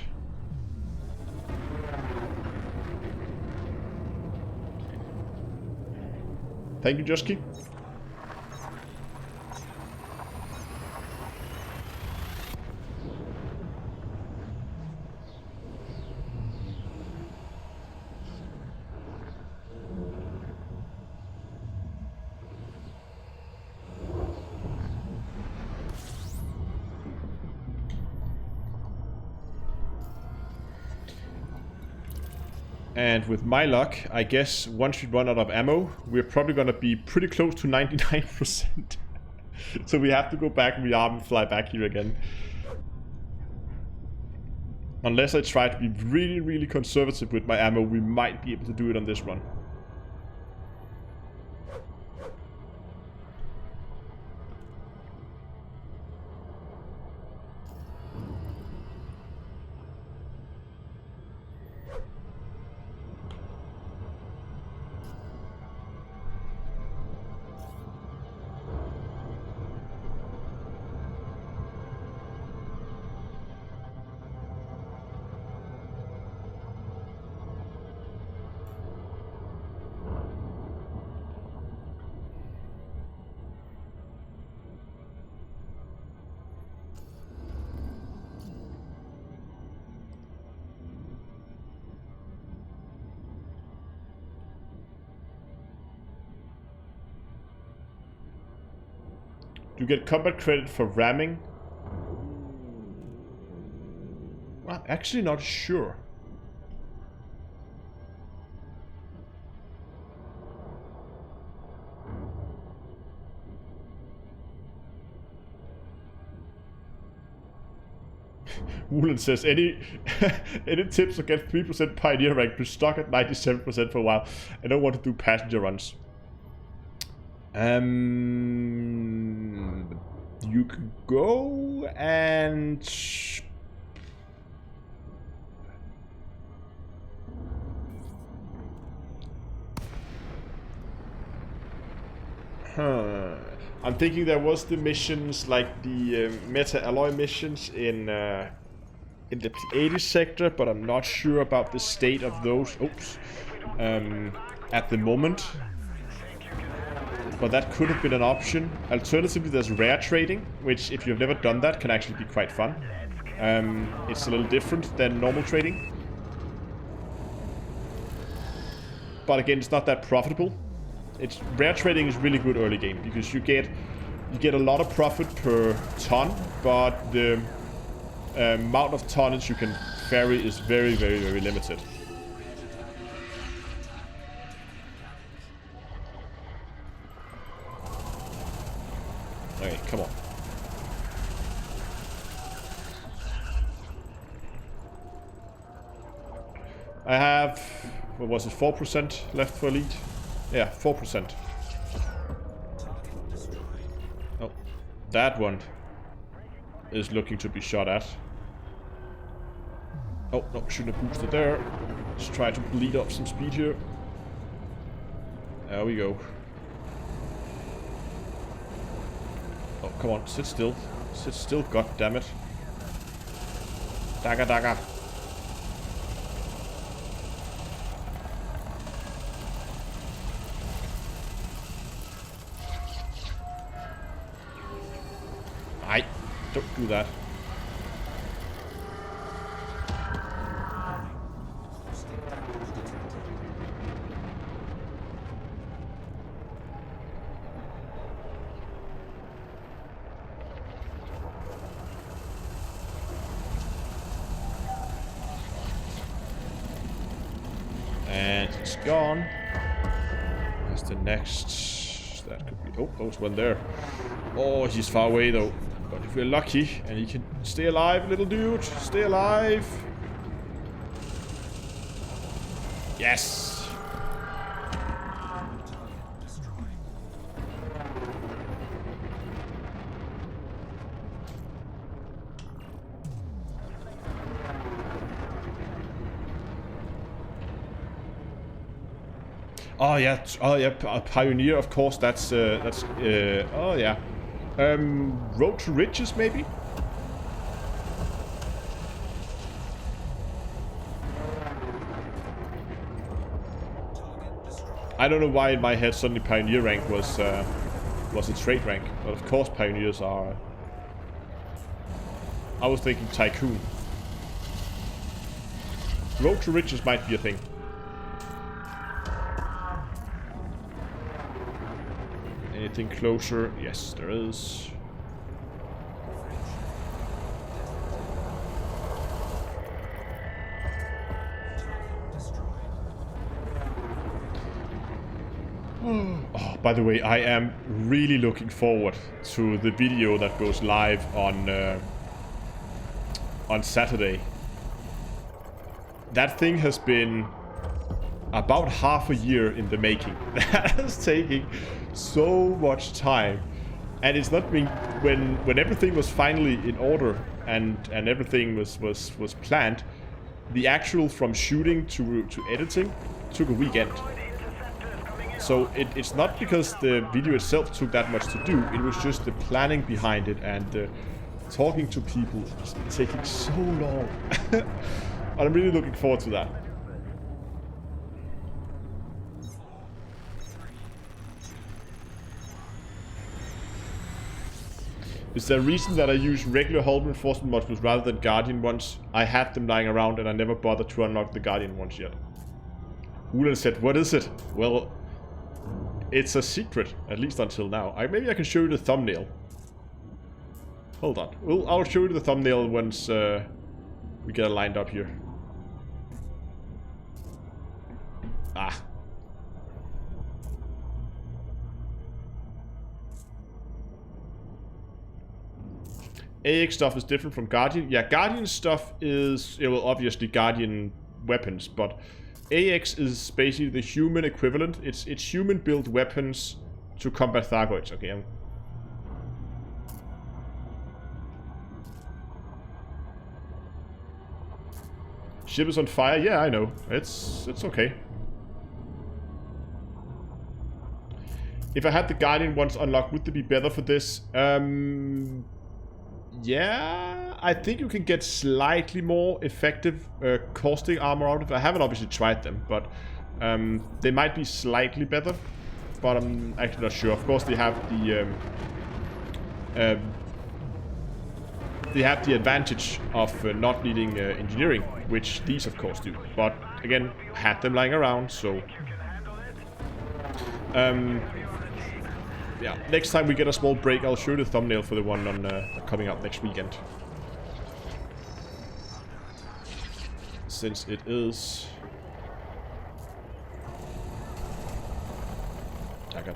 Thank you, Jusky. And with my luck, I guess once we run out of ammo, we're probably going to be pretty close to 99%. So we have to go back, rearm, and fly back here again. Unless I try to be really, really conservative with my ammo, we might be able to do it on this run. You get combat credit for ramming. I'm actually not sure. Woolen says, any tips to get 3% Pioneer rank? Been stuck at 97% for a while. I don't want to do passenger runs. You could go and... I'm thinking there was the missions like the meta alloy missions in the P80 sector, but I'm not sure about the state of those. Oops. At the moment. But that could have been an option. Alternatively, there's rare trading, which if you've never done that can actually be quite fun. It's a little different than normal trading. But again, it's not that profitable. Rare trading is really good early game because you get a lot of profit per ton, but the amount of tonnage you can ferry is very, very, very limited. Okay, come on. I have, what was it, 4% left for elite? Yeah, 4%. Oh, that one is looking to be shot at. Oh, no, shouldn't have boosted there. Let's try to bleed up some speed here. There we go. Oh, come on, sit still. Sit still, goddammit. Dagger, dagger. Don't do that. And it's gone. That's the next. That could be. Oh, there's one there. Oh, he's far away though. But if we're lucky, and he can stay alive, little dude, stay alive. Yes. Oh yeah, Pioneer, of course. That's oh yeah. Road to Riches, maybe? I don't know why in my head suddenly Pioneer rank was a trade rank, but of course Pioneers are... I was thinking Tycoon. Road to Riches might be a thing. Anything closer? Yes, there is. Oh, by the way, I am really looking forward to the video that goes live on Saturday. That thing has been about half a year in the making. That is taking so much time, and it's not been when everything was finally in order and everything was planned. The actual from shooting to editing took a weekend. So it's not because the video itself took that much to do. It was just the planning behind it and talking to people. It's taking so long. But I'm really looking forward to that. Is there a reason that I use regular hull reinforcement modules rather than Guardian ones? I had them lying around and I never bothered to unlock the Guardian ones yet. Ulan said, what is it? Well, it's a secret, at least until now. Maybe I can show you the thumbnail. Hold on. I'll show you the thumbnail once we get it lined up here. Ah. AX stuff is different from Guardian. Yeah, Guardian stuff is, well, obviously Guardian weapons, but AX is basically the human equivalent. It's human-built weapons to combat Thargoids. Okay, ship is on fire. Yeah, I know. It's okay. If I had the Guardian ones unlocked, would they be better for this? Yeah, I think you can get slightly more effective caustic armor out of it. I haven't obviously tried them, but they might be slightly better. But I'm actually not sure. Of course, they have the advantage of not needing engineering, which these of course do. But again, had them lying around, so yeah. Next time we get a small break, I'll show you the thumbnail for the one on coming up next weekend. Since it is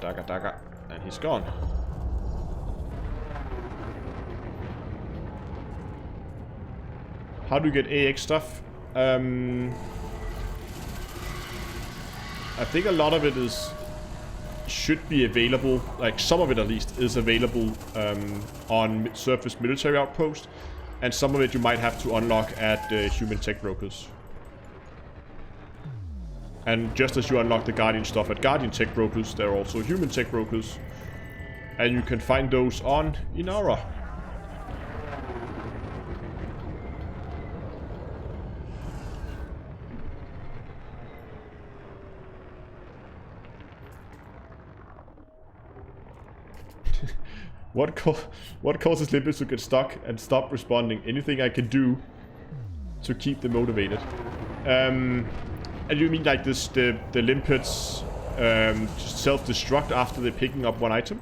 Dagger, and he's gone. How do you get AX stuff? I think a lot of it should be available, like some of it at least is available on surface military outposts, and some of it you might have to unlock at human tech brokers. And just as you unlock the Guardian stuff at Guardian tech brokers, there are also human tech brokers, and you can find those on Inara. What causes limpets to get stuck and stop responding? Anything I can do to keep them motivated. And you mean like this, the limpets just self-destruct after they're picking up one item?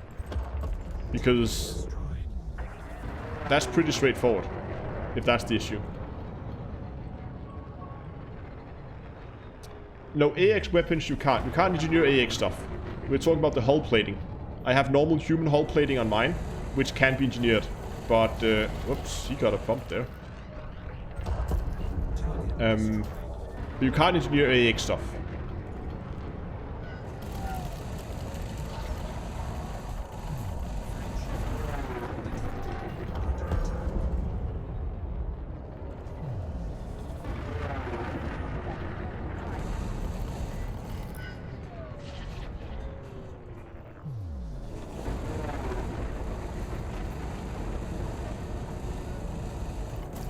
Because that's pretty straightforward, if that's the issue. No, AX weapons you can't. You can't engineer AX stuff. We're talking about the hull plating. I have normal human hull plating on mine, which can be engineered. But, whoops, he got a bump there. You can't engineer AX stuff.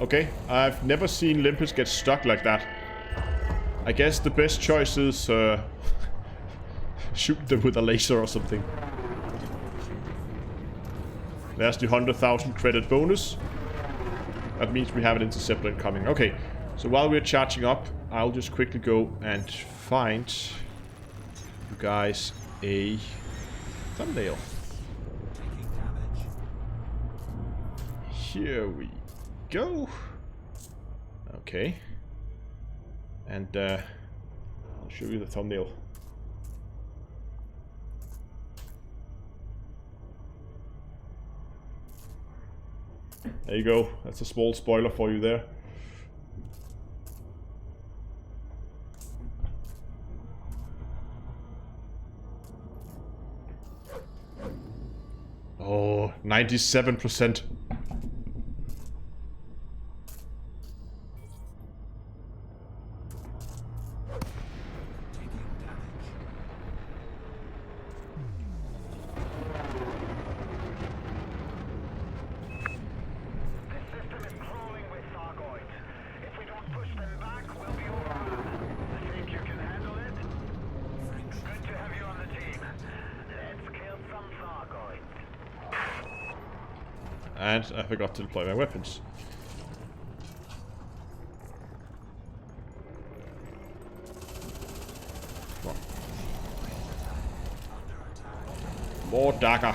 Okay, I've never seen limpets get stuck like that. I guess the best choice is shoot them with a laser or something. There's the 100,000 credit bonus. That means we have an interceptor coming. Okay, so while we're charging up, I'll just quickly go and find you guys a thumbnail. Here we go. Okay. And I'll show you the thumbnail. There you go. That's a small spoiler for you there. Oh, 97%. And I forgot to deploy my weapons. Come on. More dagger.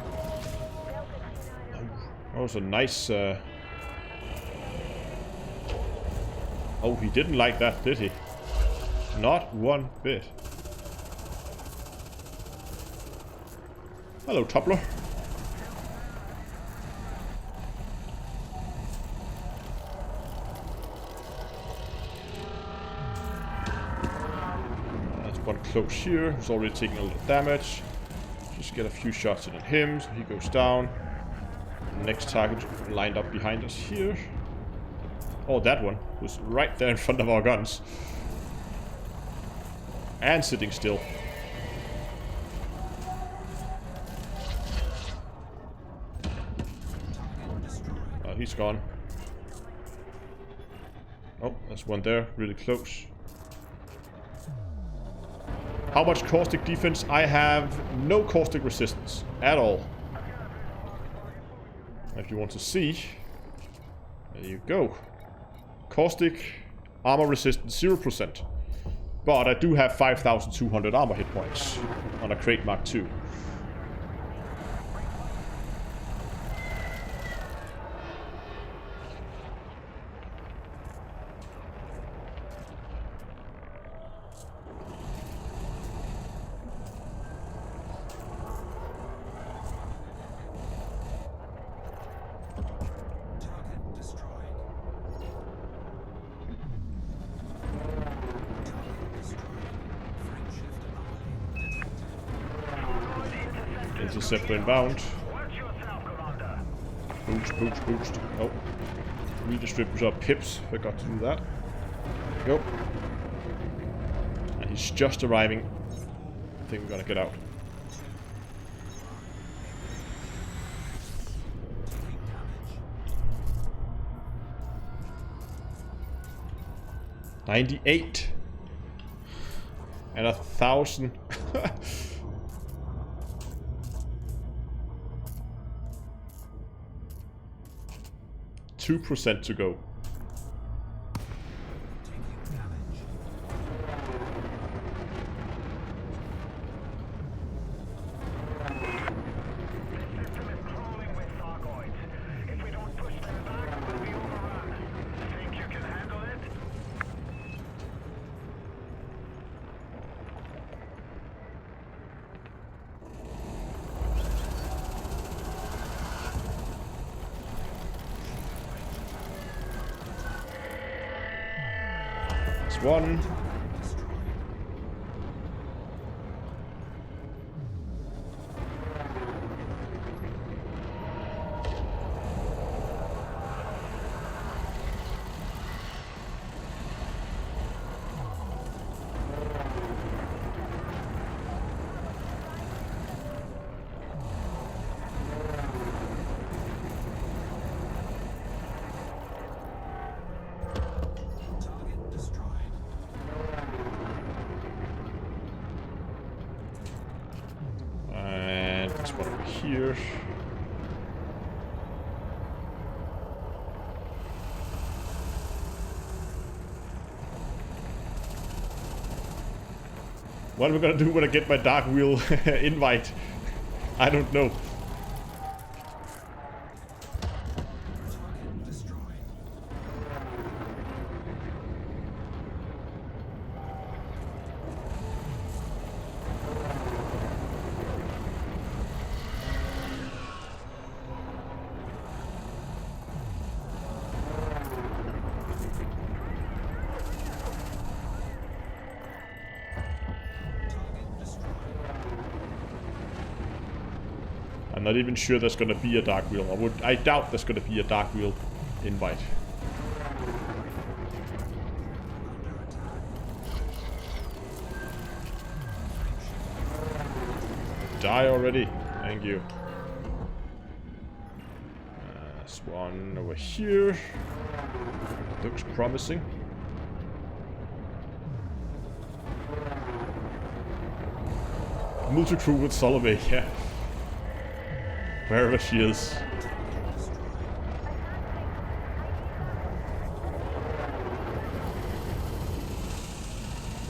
That was a nice... Oh, he didn't like that, did he? Not one bit. Hello, Toppler. There's one close here, who's already taking a little damage. Just get a few shots in on him, so he goes down. Next target lined up behind us here. Oh, that one was right there in front of our guns. And sitting still. Oh, he's gone. Oh, there's one there, really close. How much caustic defense? I have no caustic resistance at all. If you want to see, there you go. Caustic armor resistance 0%. But I do have 5,200 armor hit points on a Krait Mark II. Interceptor inbound. Boost, boost, boost. Oh. Redistributor pips. Forgot to do that. Go. And he's just arriving. I think we're gonna get out. $98 and 1,000. 2% to go. One. Here. What am I gonna do when I get my Dark Wheel invite? I don't know. I'm not even sure there's gonna be a Dark Wheel. I doubt there's gonna be a Dark Wheel invite. Die already. Thank you. There's one over here. Looks promising. Multi-crew with Salome, yeah. Wherever she is.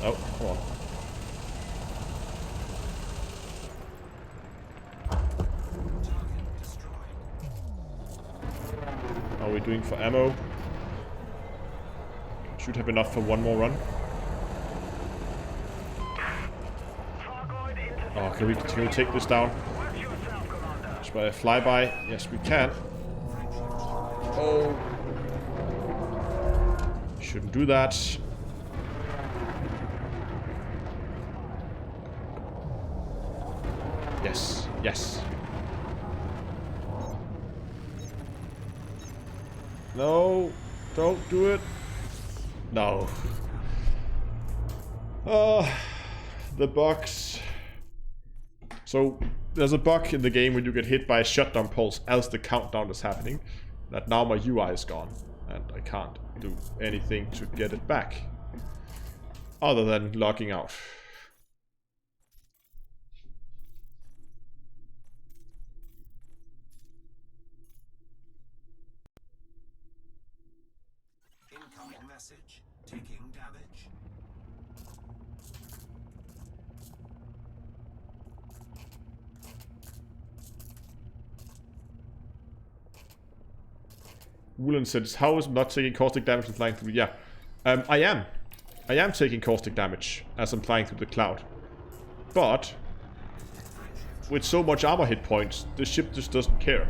Oh, come on. Doing for ammo. Should have enough for one more run. Oh, can we take this down? Just by a flyby? Yes, we can. Oh. Shouldn't do that. Yes, yes. No, don't do it. No. The bugs. So, there's a bug in the game when you get hit by a shutdown pulse as the countdown is happening. That now my UI is gone. And I can't do anything to get it back. Other than logging out.
Incoming message. Taking damage.
Woolen says, how is not taking caustic damage and flying through? Yeah. I am. I am taking caustic damage as I'm flying through the cloud. But with so much armor hit points, the ship just doesn't care.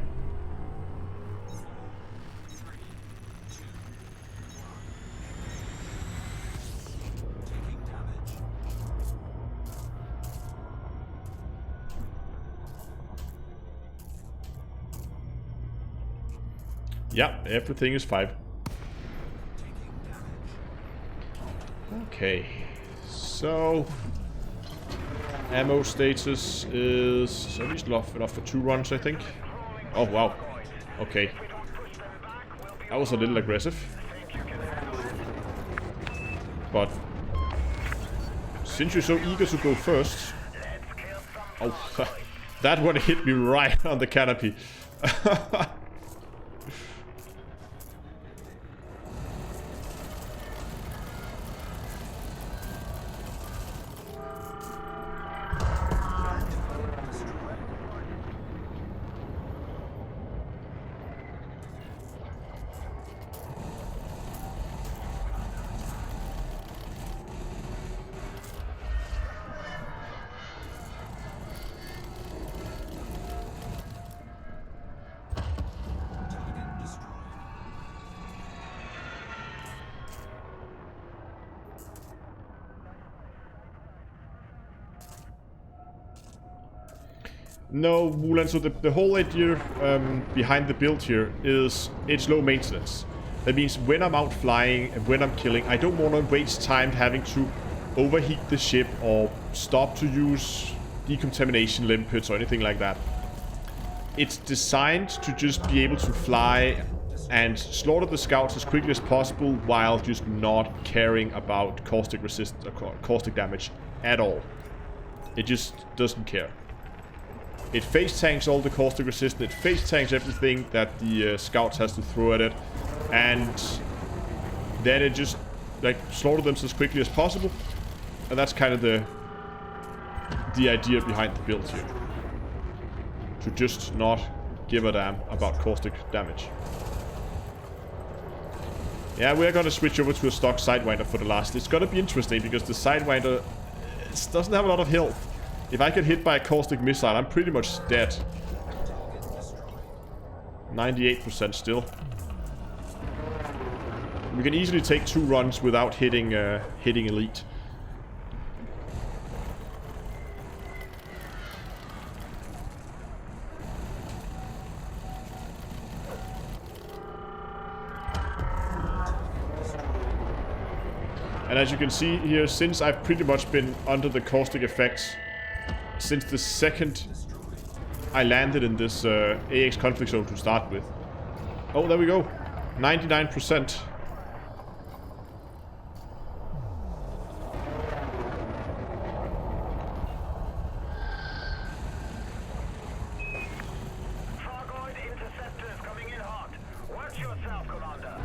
Yeah, everything is 5. Okay, so ammo status is at least enough for 2 runs, I think. Oh wow, okay, that was a little aggressive, but since you're so eager to go first, oh, that one hit me right on the canopy. No, Mulan, so the whole idea behind the build here is it's low maintenance. That means when I'm out flying and when I'm killing, I don't want to waste time having to overheat the ship or stop to use decontamination limpets or anything like that. It's designed to just be able to fly and slaughter the scouts as quickly as possible while just not caring about caustic resistance or caustic damage at all. It just doesn't care. It face tanks all the caustic resistance, it face tanks everything that the scouts has to throw at it, and then it just like slaughter them as quickly as possible, and that's kind of the idea behind the build here. To just not give a damn about caustic damage. Yeah, we're gonna switch over to a stock Sidewinder for the last. It's gonna be interesting because the Sidewinder doesn't have a lot of health. If I get hit by a caustic missile, I'm pretty much dead. 98% still. We can easily take 2 runs without hitting elite. And as you can see here, since I've pretty much been under the caustic effects since the second I landed in this AX conflict zone to start with. Oh, there we go. 99%.
Fargoid interceptors coming in hot. Watch yourself, Commander.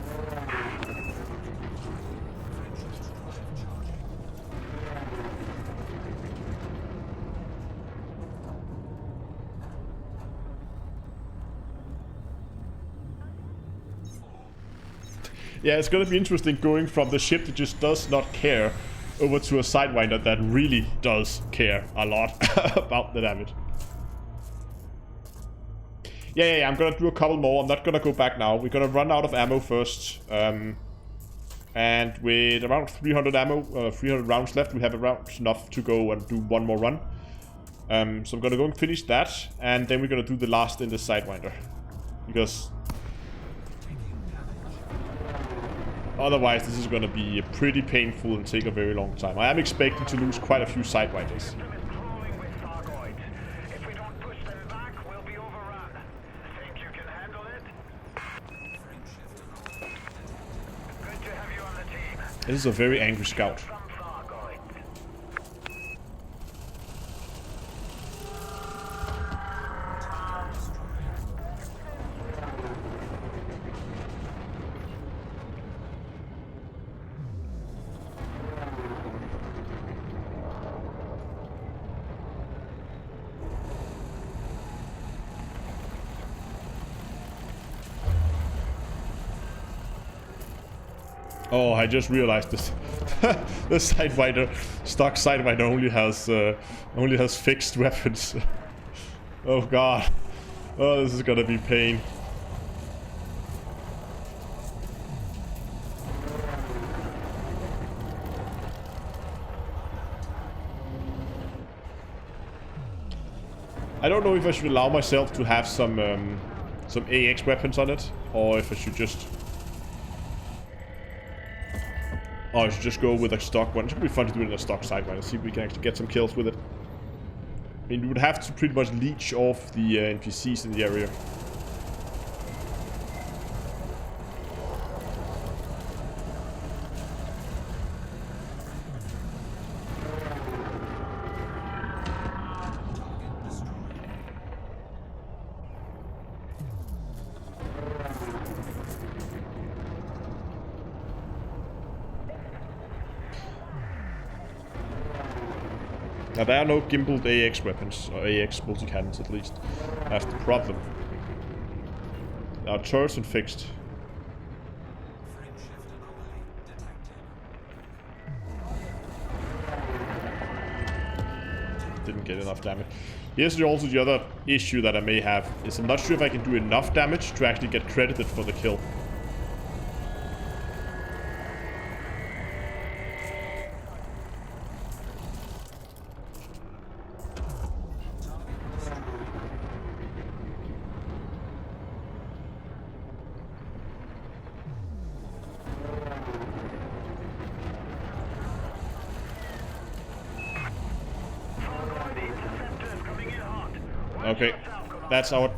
Yeah, it's gonna be interesting going from the ship that just does not care over to a Sidewinder that really does care a lot about the damage. Yeah, I'm gonna do a couple more. I'm not gonna go back now. We're gonna run out of ammo first. And with around 300 ammo, 300 rounds left, we have around enough to go and do one more run. So I'm gonna go and finish that, and then we're gonna do the last in the Sidewinder. Because otherwise this is gonna be pretty painful and take a very long time. I am expecting to lose quite a few Sidewinders.
If we don't push them back, we'll be overrun. Think you can handle it? Good to have you on the team.
This is a very angry scout.
Some Thargoids.
Oh, I just realized this. The Sidewinder, stock Sidewinder only has fixed weapons. Oh god. Oh, this is gonna be pain. I don't know if I should allow myself to have some AX weapons on it, or if I should just... Oh, I should just go with a stock one. It should be fun to do it in a stock Sidewinder, see if we can actually get some kills with it. I mean, we would have to pretty much leech off the NPCs in the area. Now there are no gimbaled AX weapons, or AX multi-cannons at least. That's the problem. Our turrets are fixed. Didn't get enough damage. Here's also the other issue that I may have, is I'm not sure if I can do enough damage to actually get credited for the kill. Okay, that's our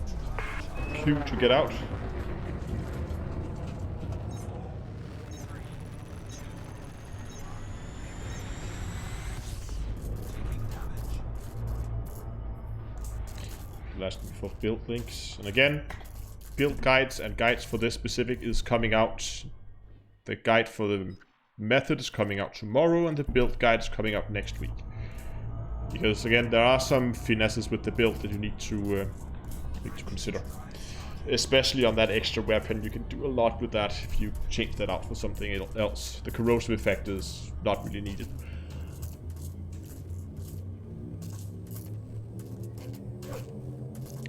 cue to get out. Last for build links, and again, build guides and guides for this specific is coming out. The guide for the method is coming out tomorrow, and the build guide is coming out next week. Because again, there are some finesses with the build that you need to consider. Especially on that extra weapon, you can do a lot with that if you change that out for something else. The corrosive effect is not really needed.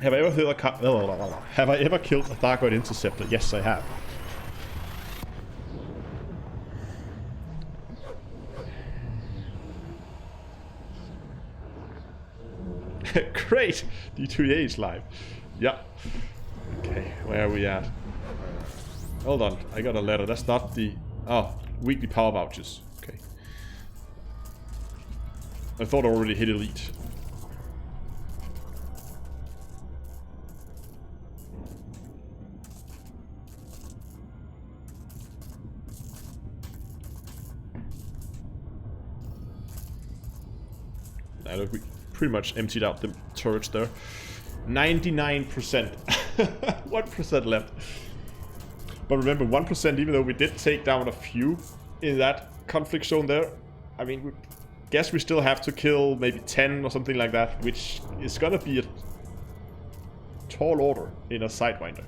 Have I ever killed a Thargoid Interceptor? Yes, I have. Great! D2A is live. Yeah. Okay, where are we at? Hold on, I got a letter. That's not the... Oh, weekly power vouchers. Okay. I thought I already hit elite. Now look, we pretty much emptied out the turrets there. 99%. 1% left. But remember, 1%, even though we did take down a few in that conflict zone there, I mean, we guess we still have to kill maybe 10 or something like that, which is gonna be a tall order in a Sidewinder.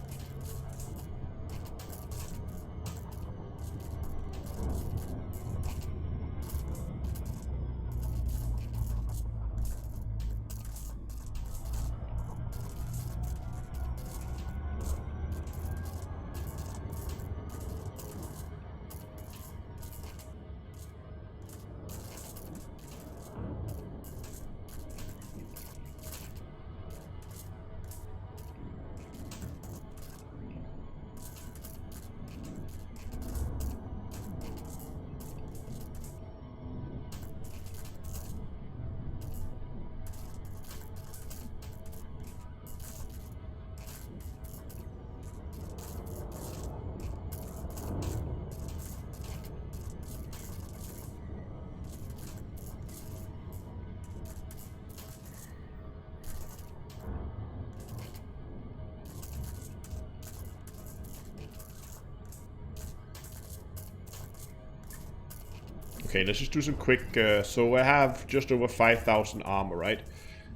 Okay, let's just do some quick... so I have just over 5,000 armor, right?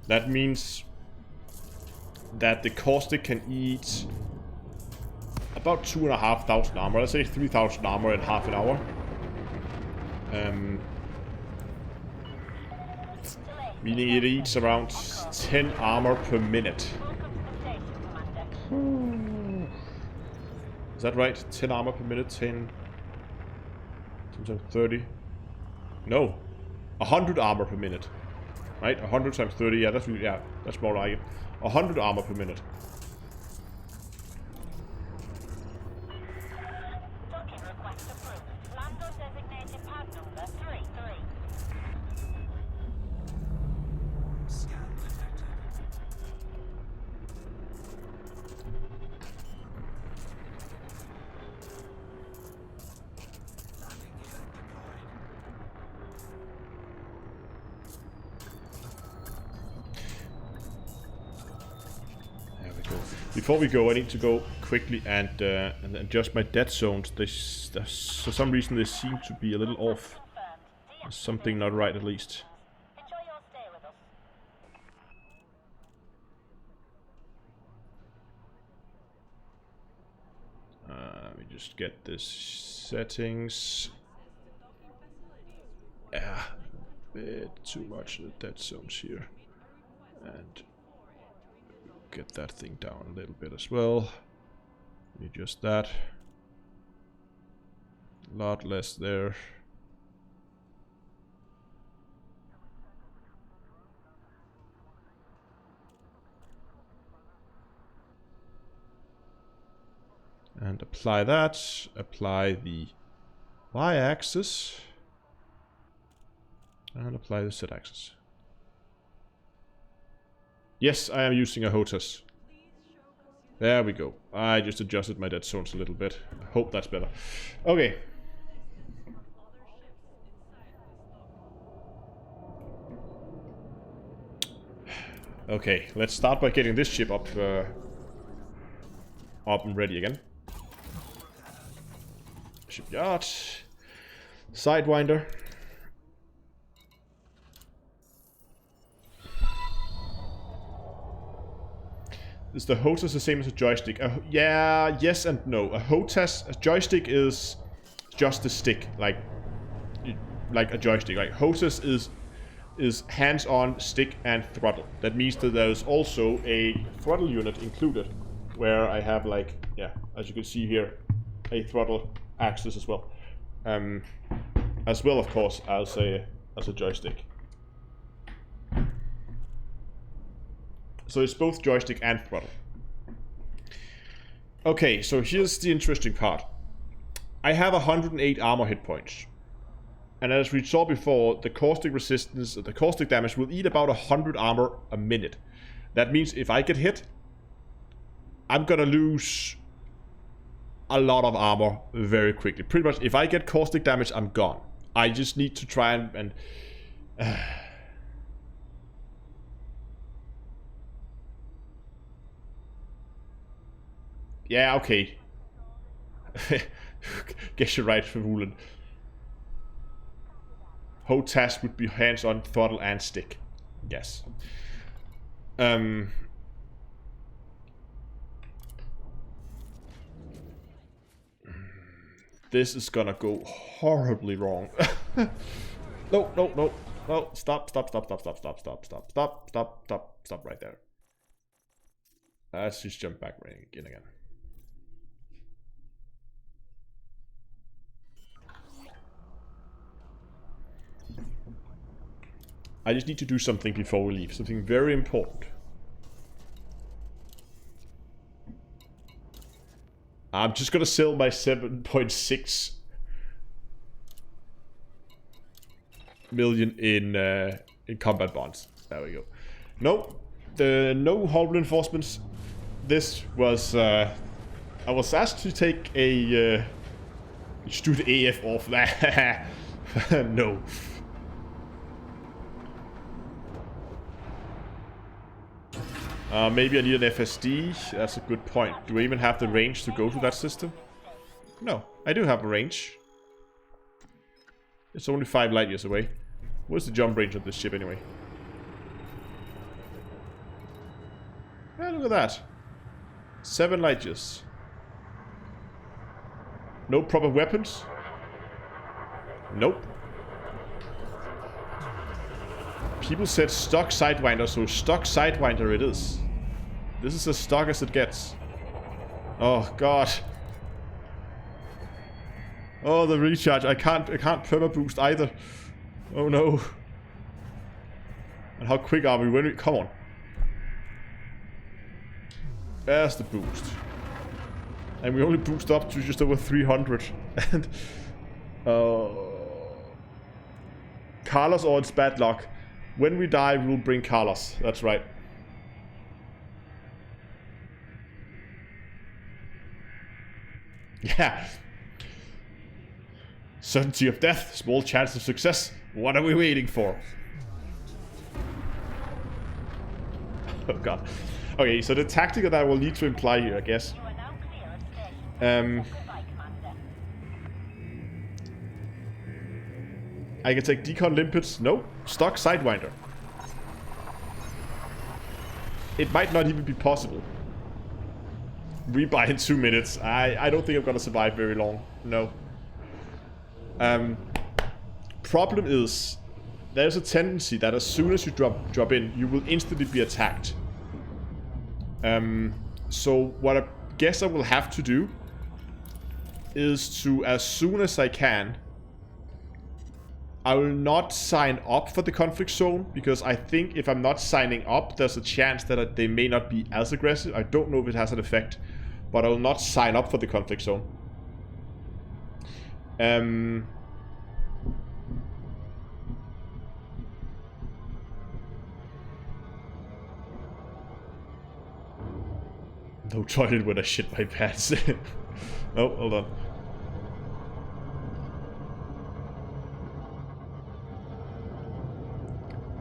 That means that the caustic can eat about 2,500 armor. Let's say 3,000 armor in half an hour. Meaning it eats around 10 armor per minute. Is that right? 10 armor per minute? 10... Sometimes 30? No. 100 armor per minute. Right? 100 times 30, yeah, that's more like it. 100 armor per minute.
Docking request approved. Land on designated pad number 33.
Scan detected. Landing gear deployed.
There we go. Before we go, I need to go quickly and adjust my dead zones. For some reason, they seem to be a little off.
Confirmed.
There's something not right, at least.
Enjoy your stay with us.
Let me just get this settings. Yeah, a bit too much of the dead zones here. And get that thing down a little bit as well. Adjust that. A lot less there. And apply that. Apply the y-axis. And apply the z-axis. Yes, I am using a HOTAS. There we go. I just adjusted my dead zones a little bit. I hope that's better. Okay. Okay, let's start by getting this ship up and ready again. Shipyard. Sidewinder. Is the HOTAS the same as a joystick? Yeah, yes and no. A joystick is just a stick, like a joystick. Like HOTAS is hands-on stick and throttle. That means that there's also a throttle unit included, where I have, like, yeah, as you can see here, a throttle axis as well, of course as a joystick. So it's both joystick and throttle. Okay, so here's the interesting part. I have 108 armor hit points. And as we saw before, the caustic resistance, the caustic damage will eat about 100 armor a minute. That means if I get hit, I'm gonna lose a lot of armor very quickly. Pretty much, if I get caustic damage, I'm gone. I just need to try and yeah, okay. Guess you're right, Woolen. HOTAS would be hands-on, throttle, and stick. Yes. This is gonna go horribly wrong. No, no, no. No, stop right there. Let's just jump back right in again. I just need to do something before we leave. Something very important. I'm just gonna sell my 7.6 million in combat bonds. There we go. No, no hull reinforcements. This was I was asked to take a just do the AF off. No. Maybe I need an FSD. That's a good point. Do I even have the range to go to that system? No, I do have a range. It's only 5 light years away. What's the jump range of this ship anyway? Yeah, look at that. 7 light years. No proper weapons? Nope. People said stock Sidewinder, so stock Sidewinder it is. This is as stock as it gets. Oh god. Oh, the recharge. I can't perma boost either. Oh no. And how quick are we when we come on? There's the boost. And we only boost up to just over 300. And Carlos, or it's bad luck. When we die, we'll bring Carlos. That's right. Yeah. Certainty of death, small chance of success. What are we waiting for? Oh god. Okay, so the tactic that I will need to imply here, I guess.
You are now clear of station. Goodbye, Commander.
I can take decon limpets. No. Stock Sidewinder. It might not even be possible. Rebuy in 2 minutes. I don't think I'm gonna survive very long. No. Problem is, there's a tendency that as soon as you drop in, you will instantly be attacked. So what I guess I will have to do is to, as soon as I can, I will not sign up for the conflict zone, because I think if I'm not signing up, there's a chance that they may not be as aggressive. I don't know if it has an effect, but I will not sign up for the conflict zone. No toilet when I shit my pants. Oh, hold on.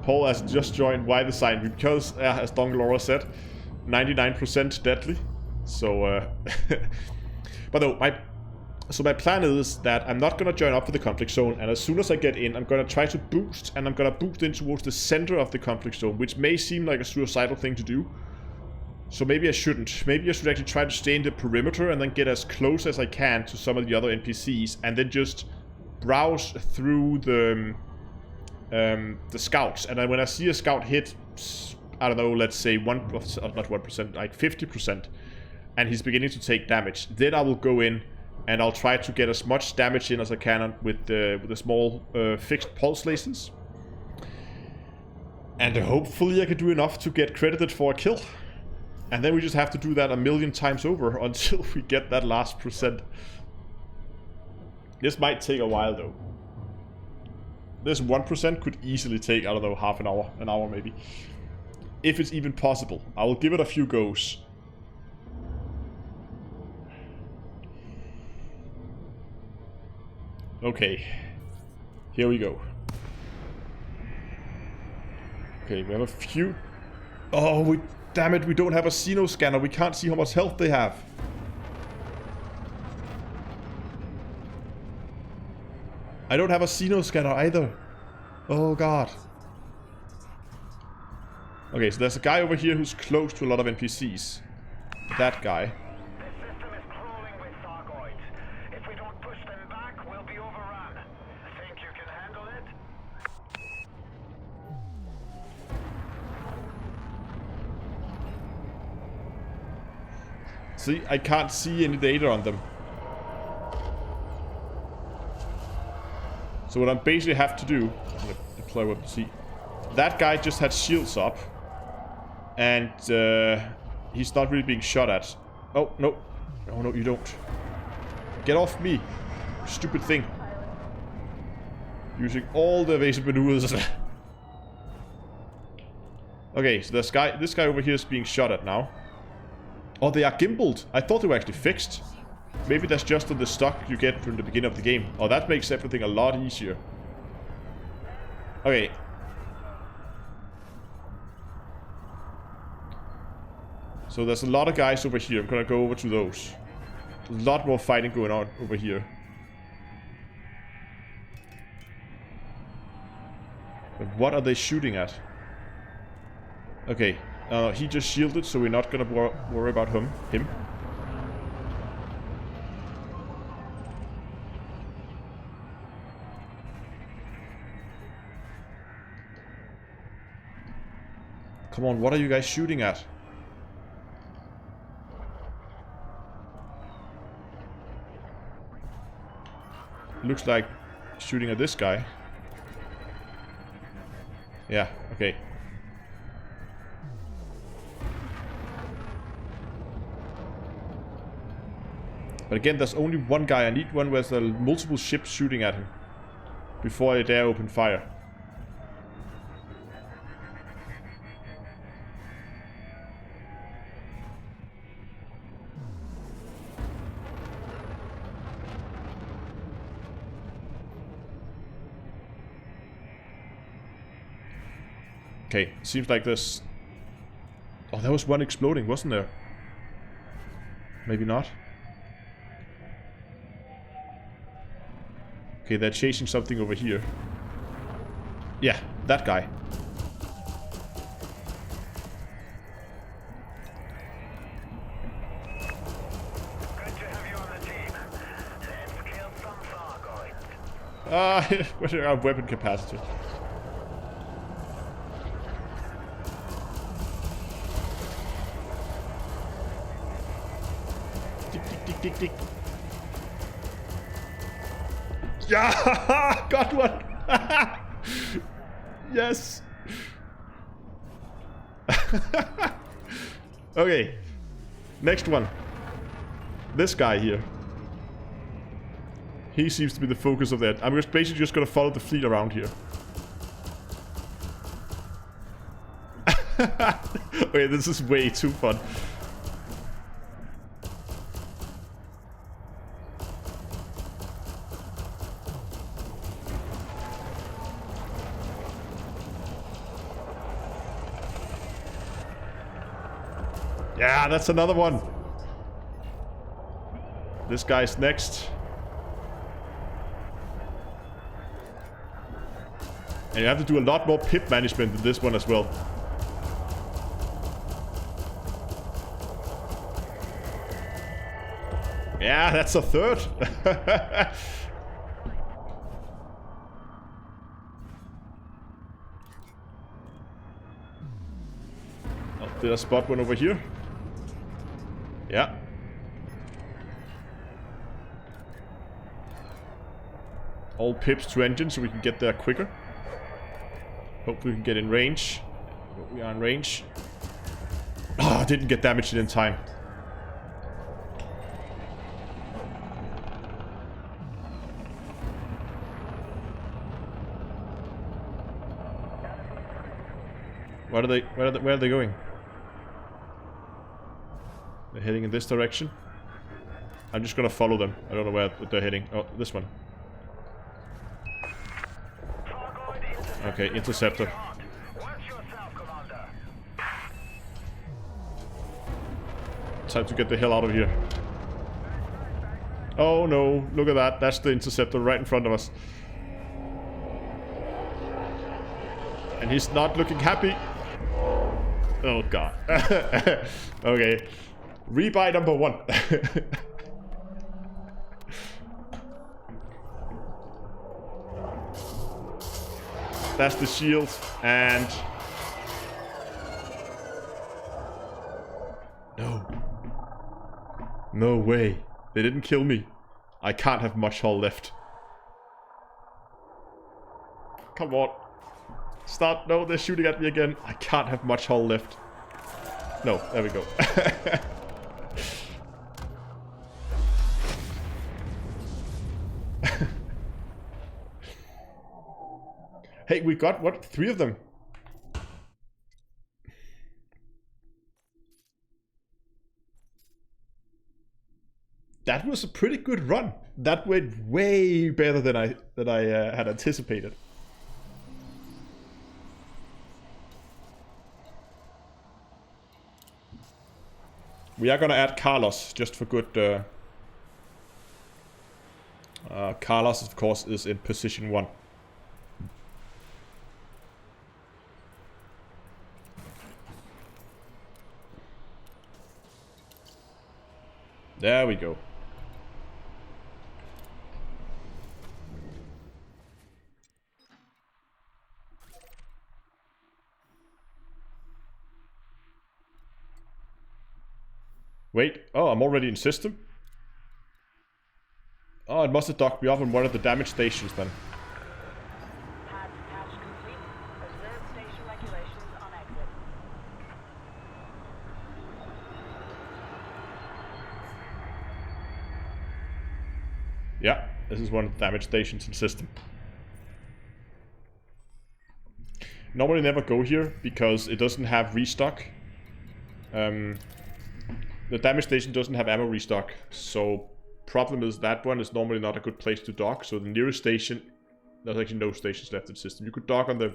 Paul has just joined. Why the sign? Because, as Don Laura said, 99% deadly. So, but no, my plan is that I'm not gonna join up for the conflict zone, and as soon as I get in, I'm gonna try to boost, and I'm gonna boost in towards the center of the conflict zone, which may seem like a suicidal thing to do. So maybe I shouldn't. Maybe I should actually try to stay in the perimeter and then get as close as I can to some of the other NPCs, and then just browse through the scouts. And then when I see a scout hit, I don't know, let's say not 1%, like 50%, and he's beginning to take damage, then I will go in and I'll try to get as much damage in as I can with the small fixed pulse lasers. And hopefully I can do enough to get credited for a kill. And then we just have to do that a million times over until we get that last percent. This might take a while though. This 1% could easily take, I don't know, half an hour maybe. If it's even possible. I will give it a few goes. Okay. Here we go. Okay, we have a few... Oh, damn it, we don't have a Xeno scanner. We can't see how much health they have. I don't have a Xeno scanner either. Oh god. Okay, so there's a guy over here who's close to a lot of NPCs. That guy.
The system is crawling with Sargoids. If we don't push them back, we'll be overrun. Think you can handle it?
See, I can't see any data on them. So what I basically have to do... I'm gonna deploy what to see. That guy just had shields up. And he's not really being shot at. Oh, no. Oh, no, you don't. Get off me, stupid thing. Using all the evasive maneuvers. Okay, so this guy over here is being shot at now. Oh, they are gimbaled. I thought they were actually fixed. Maybe that's just on the stock you get from the beginning of the game. Oh, that makes everything a lot easier. Okay. So there's a lot of guys over here. I'm gonna go over to those. There's a lot more fighting going on over here. But what are they shooting at? Okay, he just shielded, so we're not gonna worry about him. Come on, what are you guys shooting at? Looks like shooting at this guy. Yeah, okay. But again, there's only one guy. I need one where there's multiple ships shooting at him before I dare open fire. Okay, seems like this... Oh, there was one exploding, wasn't there? Maybe not. Okay, they're chasing something over here. Yeah, that guy.
Good to have you on the team. Let's kill some Thargoids.
Ah, what's our weapon capacity? Tick, tick. Yeah, got one. Yes. Okay, next one. This guy here. He seems to be the focus of that. I'm basically just gonna follow the fleet around here. Okay, this is way too fun. Yeah, that's another one. This guy's next. And you have to do a lot more pip management than this one as well. Yeah, that's a third. Oh, did I spot one over here? Yeah. All pips to engine so we can get there quicker. Hopefully we can get in range. We are in range. Oh, I didn't get damaged in time. Where are they going? They're heading in this direction. I'm just gonna follow them. I don't know where they're heading. Oh, this one. Okay, interceptor.
Watch yourself, Commander.
Time to get the hell out of here. Oh no, look at that. That's the interceptor right in front of us. And he's not looking happy. Oh god. Okay. Rebuy number 1. That's the shield, and... No. No way. They didn't kill me. I can't have much hull left. Come on. Stop. No, they're shooting at me again. I can't have much hull left. No, there we go. Hey, we got, what, 3 of them? That was a pretty good run. That went way better than I had anticipated. We are gonna add Carlos just for good. Carlos, of course, is in position 1. There we go. Wait, oh, I'm already in system? Oh, it must have docked me up on one of the damage stations then.
Pad patch complete. Observe station regulations on exit.
Yeah, this is one of the damage stations in system. Normally never go here because it doesn't have restock. The damage station doesn't have ammo restock, so problem is that one is normally not a good place to dock. So the nearest station, there's actually no stations left in the system. You could dock on the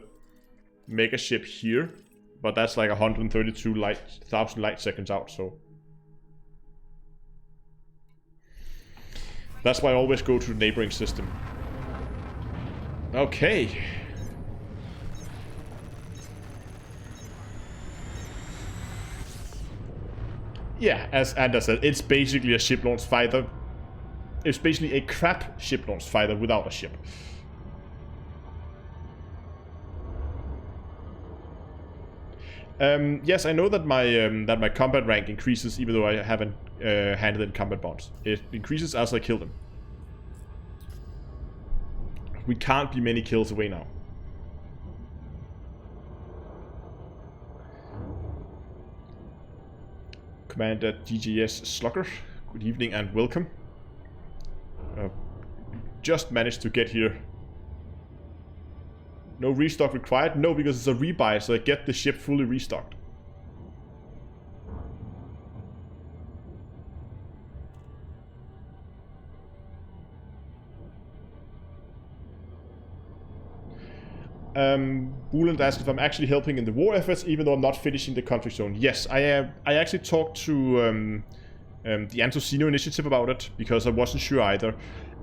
mega ship here, but that's like 132,000 light seconds out, so that's why I always go to the neighboring system. Okay. Yeah, as Anders said, it's basically a ship launch fighter. It's basically a crap ship launch fighter without a ship. Yes, I know that my combat rank increases even though I haven't handed in combat bonds. It increases as I kill them. We can't be many kills away now. Commander DGS Slugger, good evening and welcome. Just managed to get here. No restock required? No, because it's a rebuy, so I get the ship fully restocked. Booland asked if I'm actually helping in the war efforts, even though I'm not finishing the conflict zone. Yes, I actually talked to the Antocino initiative about it, because I wasn't sure either.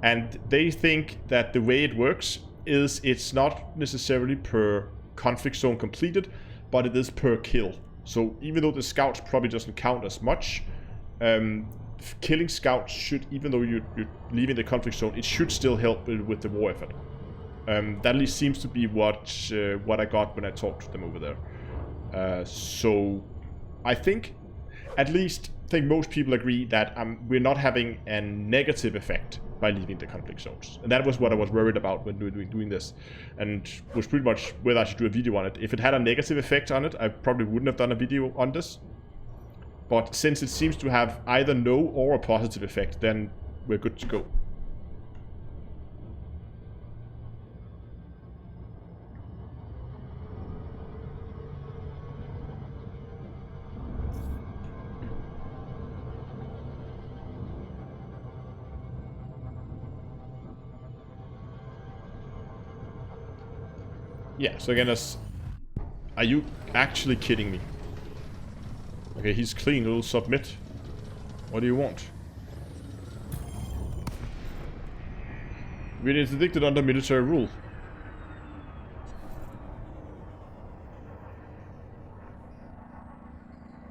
And they think that the way it works is it's not necessarily per conflict zone completed, but it is per kill. So even though the scouts probably doesn't count as much, killing scouts should, even though you're leaving the conflict zone, it should still help with the war effort. That at least seems to be what I got when I talked to them over there. So I think, at least, most people agree that we're not having a negative effect by leaving the conflict zones. And that was what I was worried about when doing this. And was pretty much whether I should do a video on it. If it had a negative effect on it, I probably wouldn't have done a video on this. But since it seems to have either no or a positive effect, then we're good to go. Yeah, so again, are you actually kidding me? Okay, he's clean, we'll submit. What do you want? We're interdicted under military rule.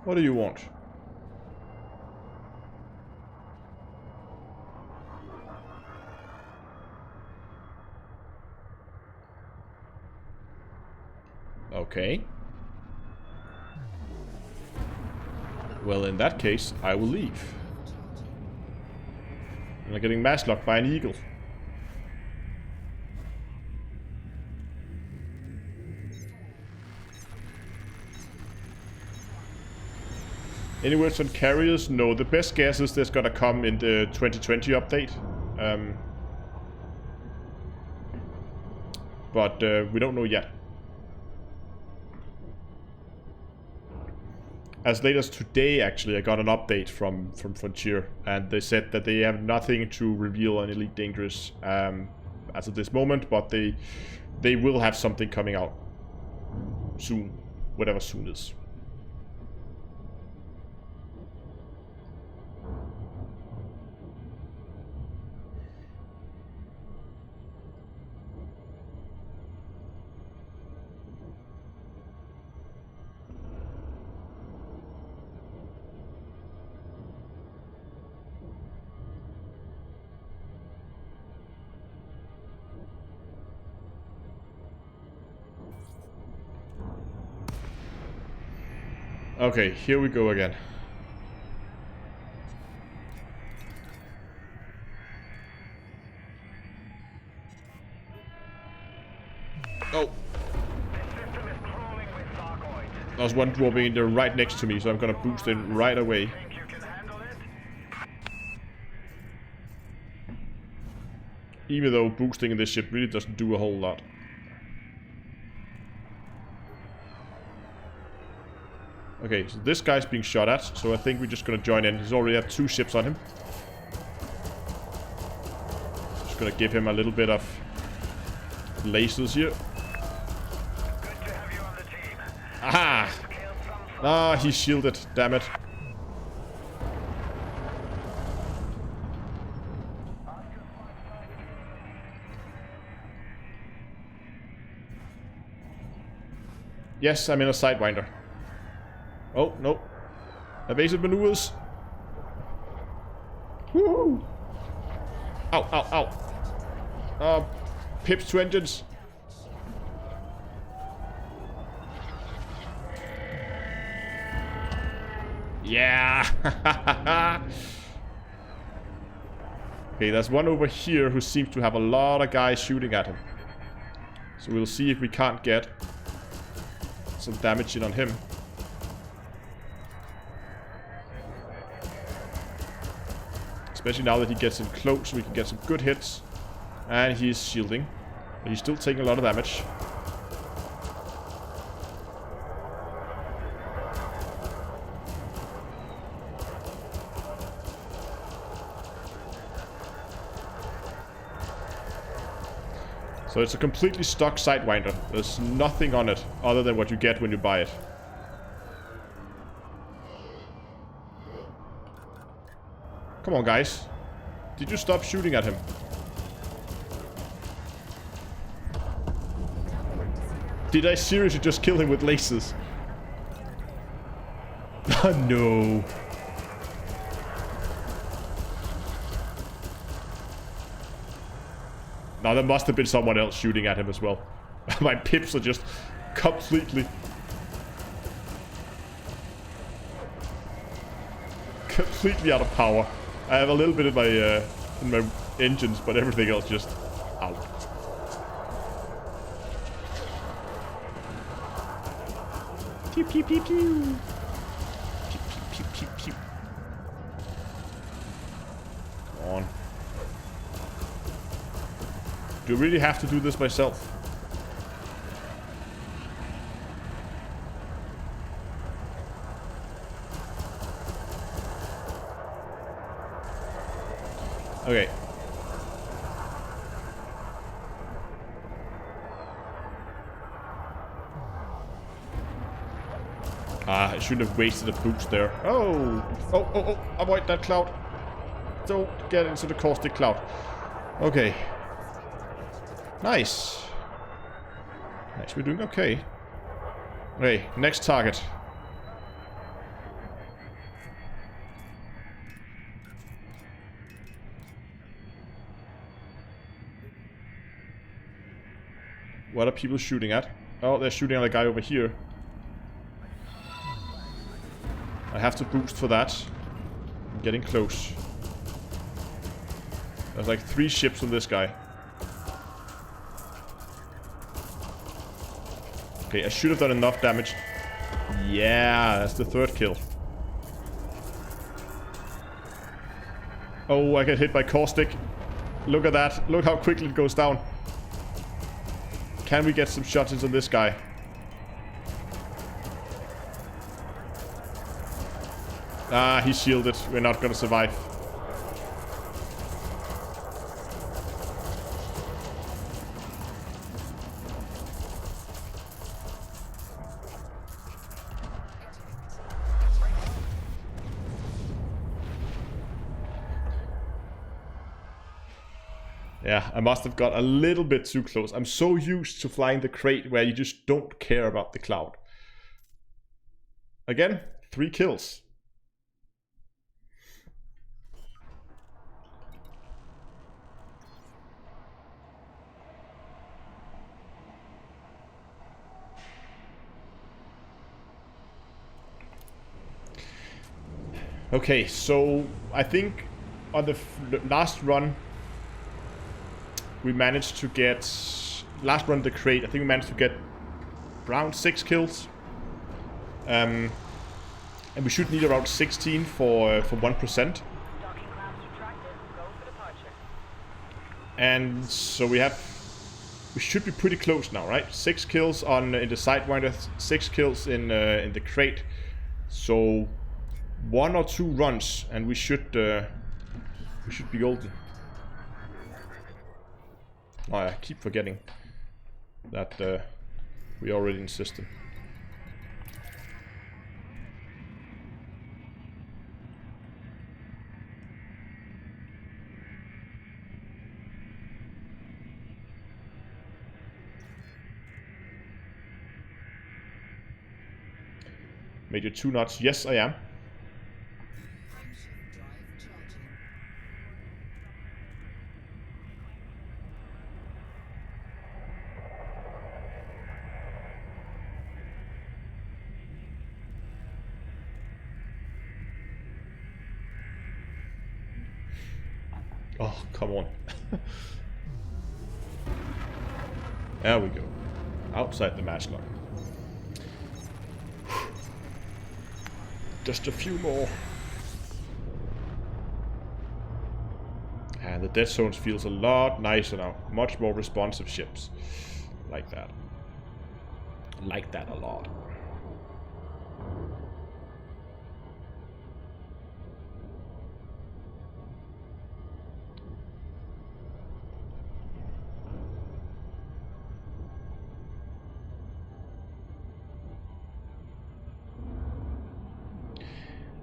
What do you want? Okay. Well, in that case, I will leave. I'm getting mass locked by an eagle. Any words on carriers? No, the best guess is there's gonna come in the 2020 update. But we don't know yet. As late as today, actually, I got an update from Frontier, and they said that they have nothing to reveal on Elite Dangerous as of this moment, but they will have something coming out soon, whatever soon is. Okay, here we go again. Oh.
System is crawling with Sargoids.
There's one dropping in there right next to me, so I'm gonna boost it right away.
Think you can handle it?
Even though boosting in this ship really doesn't do a whole lot. Okay, so this guy's being shot at, so I think we're just gonna join in. He's already have 2 ships on him. Just gonna give him a little bit of lasers here.
Good to have you on the team.
Aha!
Killed some
Ah, he's shielded, damn it. Yes, I'm in a Sidewinder. Oh, no. Evasive maneuvers. Woo! Ow, ow, ow. Pips to engines. Yeah! Okay, there's one over here who seems to have a lot of guys shooting at him. So we'll see if we can't get some damage in on him. Especially now that he gets in close, we can get some good hits. And he's shielding. But he's still taking a lot of damage. So it's a completely stock Sidewinder. There's nothing on it other than what you get when you buy it. Come on, guys. Did you stop shooting at him? Did I seriously just kill him with lasers? Oh, no. Now, there must have been someone else shooting at him as well. My pips are just completely out of power. I have a little bit in my engines, but everything else just out. Pew pew pew pew. Pew pew pew pew pew. Come on. Do I really have to do this myself? Okay. Ah, I shouldn't have wasted a boost there. Oh! Oh, oh, oh! Avoid that cloud! Don't get into the caustic cloud. Okay. Nice. Nice, we're doing okay. Okay, next target. What are people shooting at? Oh, they're shooting at a guy over here. I have to boost for that. I'm getting close. There's like 3 ships on this guy. Okay, I should have done enough damage. Yeah, that's the 3rd kill. Oh, I get hit by caustic. Look at that. Look how quickly it goes down. Can we get some shots into this guy? Ah, he's shielded. We're not gonna survive. Yeah, I must have got a little bit too close. I'm so used to flying the Krait where you just don't care about the cloud. Again, 3 kills. Okay, so I think on the last run we managed to get last run the Krait. I think we managed to get around 6 kills, and we should need around 16 for 1%.
Docking clamps retracted. Go for departure.
And so we should be pretty close now, right? 6 kills in the Sidewinder, 6 kills in the Krait. So 1 or 2 runs, and we should be golden. Oh, I keep forgetting that we're already in system. Major 2 knots. Yes, I am.
Frameshift drive charging.
Oh, come on. There we go. Outside the match lock. Just a few more. And the dead zones feels a lot nicer now. Much more responsive ships. Like that. Like that a lot.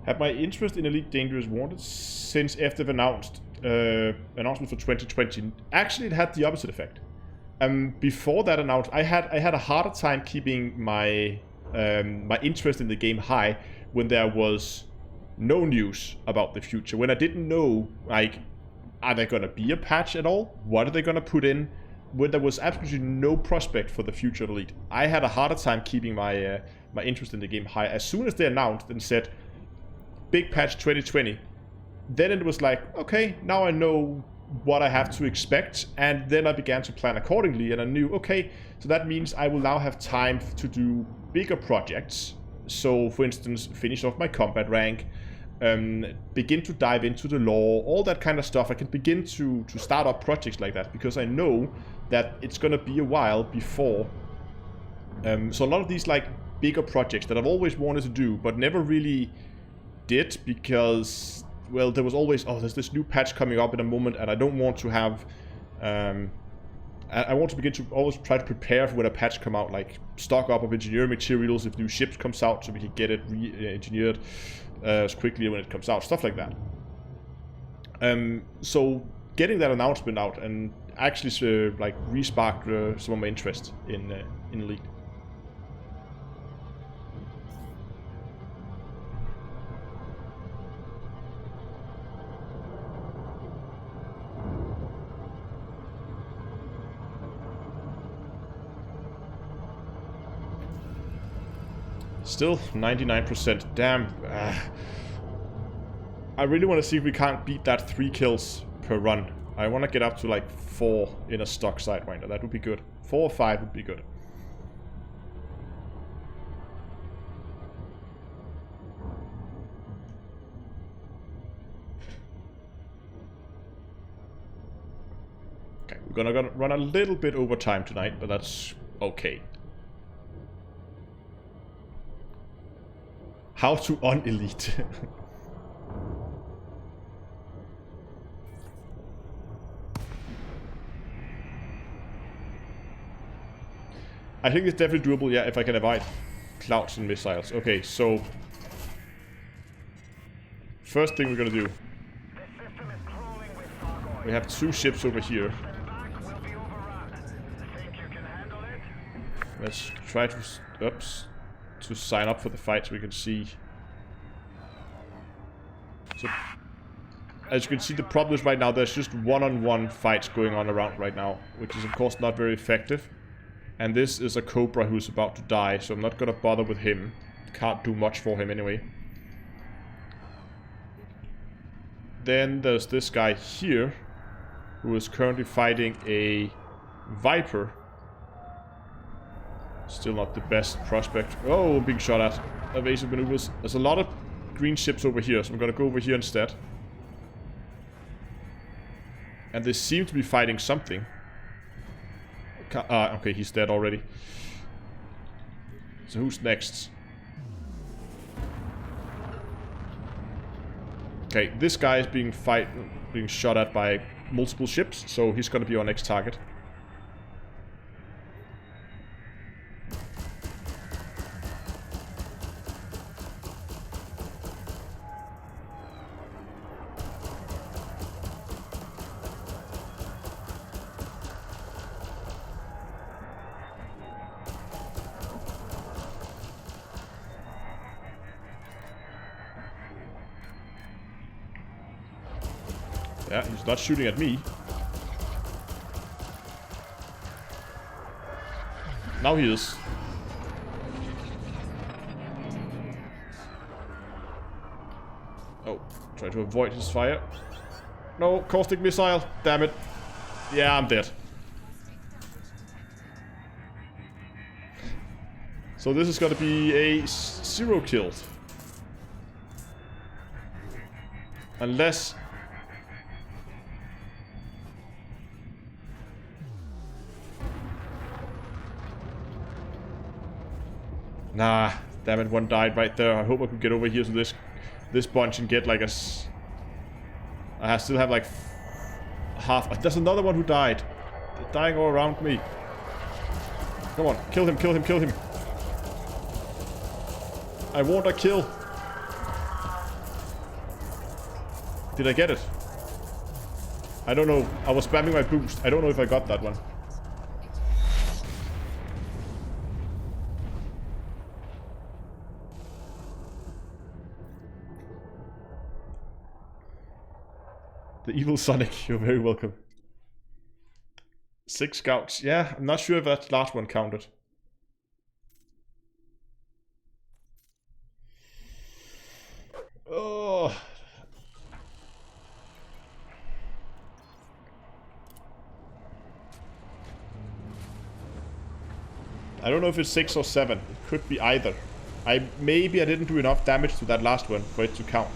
Have my interest in Elite Dangerous wanted since after the announcement for 2020. Actually, it had the opposite effect. Before that announcement, I had a harder time keeping my my interest in the game high when there was no news about the future. When I didn't know, like, are there gonna be a patch at all? What are they gonna put in? When there was absolutely no prospect for the future of Elite, I had a harder time keeping my my interest in the game high. As soon as they announced and said big patch 2020, then it was like, okay, now I know what I have to expect, and then I began to plan accordingly, and I knew, okay, so that means I will now have time to do bigger projects. So, for instance, finish off my combat rank, begin to dive into the lore, all that kind of stuff. I can begin to start up projects like that, because I know that it's gonna be a while before. So a lot of these, like, bigger projects that I've always wanted to do, but never really did, because, well, there was always, oh, there's this new patch coming up in a moment, and I don't want to have I want to begin to always try to prepare for when a patch come out, like stock up of engineering materials if new ships comes out, so we can get it re-engineered as quickly when it comes out, stuff like that. So getting that announcement out and actually like re-sparked some of my interest in Elite. Still 99%. Damn. I really want to see if we can't beat that 3 kills per run. I want to get up to like 4 in a stock Sidewinder. That would be good. 4 or 5 would be good. Okay, we're gonna run a little bit over time tonight, but that's okay. How to un-elite. I think it's definitely doable, yeah, if I can avoid clouds and missiles. Okay, so first thing we're gonna do. We have 2 ships over here. Let's try to to sign up for the fight so we can see. So, as you can see, the problem is right now there's just one-on-one fights going on around right now, which is of course not very effective. And this is a Cobra who's about to die, so I'm not gonna bother with him. Can't do much for him anyway. Then there's this guy here, who is currently fighting a Viper. Still not the best prospect. Oh, I'm being shot at. Evasive maneuvers. There's a lot of green ships over here, so I'm gonna go over here instead. And they seem to be fighting something. Okay, he's dead already. So who's next? Okay, this guy is being shot at by multiple ships, so he's gonna be our next target. Yeah, he's not shooting at me. Now he is. Oh, try to avoid his fire. No, caustic missile. Damn it. Yeah, I'm dead. So this is gonna be a 0 killed. Unless... Nah, damn it, one died right there. I hope I could get over here to this bunch and get like a... I still have like half... There's another one who died. They're dying all around me. Come on, kill him, kill him, kill him. I want a kill. Did I get it? I don't know. I was spamming my boost. I don't know if I got that one. The evil Sonic, you're very welcome. 6 scouts. Yeah, I'm not sure if that last one counted. Oh. I don't know if it's 6 or 7. It could be either. Maybe I didn't do enough damage to that last one for it to count.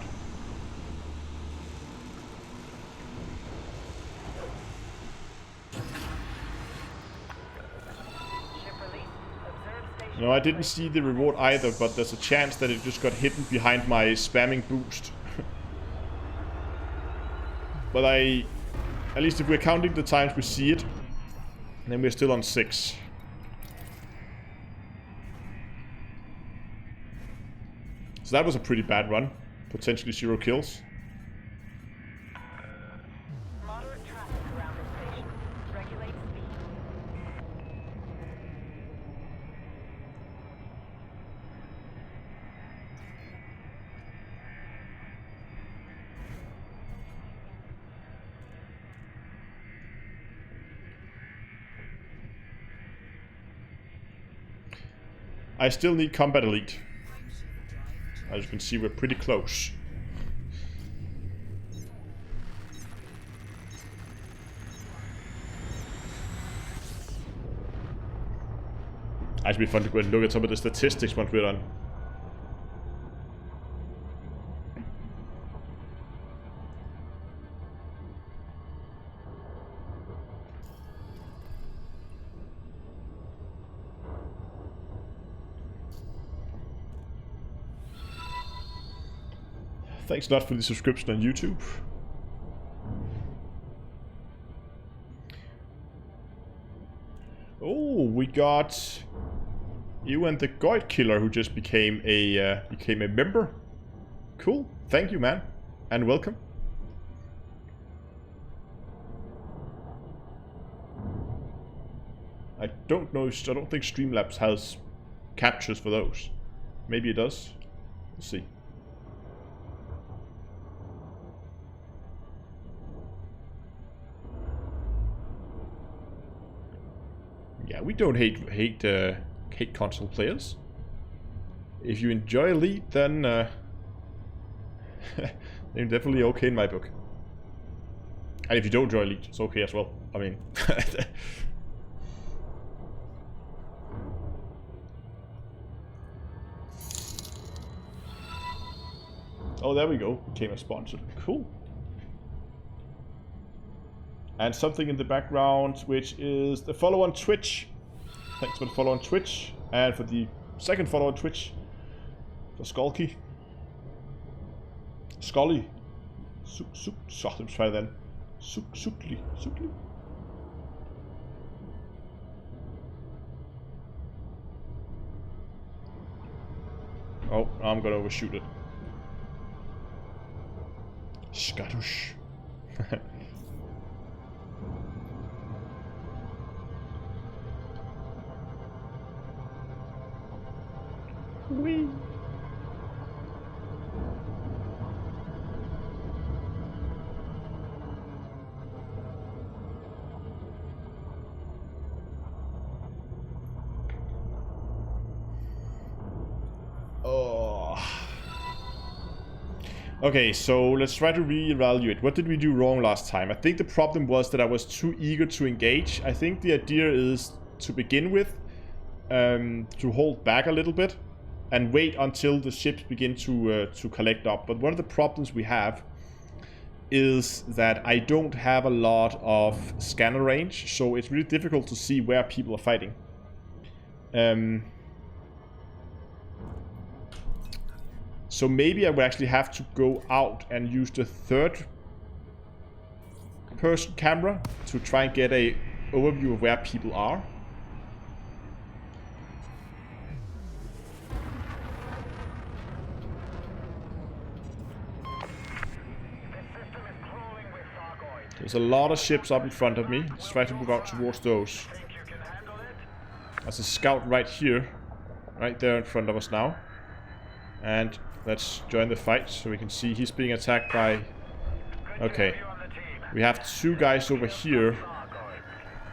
No, I didn't see the reward either, but there's a chance that it just got hidden behind my spamming boost. But at least if we're counting the times we see it, then we're still on 6. So that was a pretty bad run. Potentially 0 kills.
Moderate traffic around the station. Regulate speed.
I still need combat elite. As you can see, we're pretty close. Actually, be fun to go and look at some of the statistics once we're done. Thanks a lot for the subscription on YouTube. Oh, we got you and the Krait killer who just became a member. Cool. Thank you, man, and welcome. I don't know. I don't think StreamLabs has captures for those. Maybe it does. We'll see. Yeah, we don't hate console players. If you enjoy Elite, then they're definitely okay in my book. And if you don't join Elite, it's okay as well. I mean... Oh, there we go. Became a sponsor. Cool. And something in the background, which is the follow on Twitch. Thanks for the follow on Twitch. And for the second follow on Twitch. For Skulky. Scully. Så, lad os try then. Sukli. Oh, I'm gonna overshoot it. Skadush. Whee! Okay, so let's try to re-evaluate. What did we do wrong last time? I think the problem was that I was too eager to engage. I think the idea is, to begin with, to hold back a little bit and wait until the ships begin to collect up. But one of the problems we have is that I don't have a lot of scanner range, so it's really difficult to see where people are fighting. So maybe I would actually have to go out and use the third person camera to try and get a overview of where people are. There's a lot of ships up in front of me. Let's try to move out towards those. There's a scout right here. Right there in front of us now. And let's join the fight so we can see he's being attacked by... Okay. We have two guys over here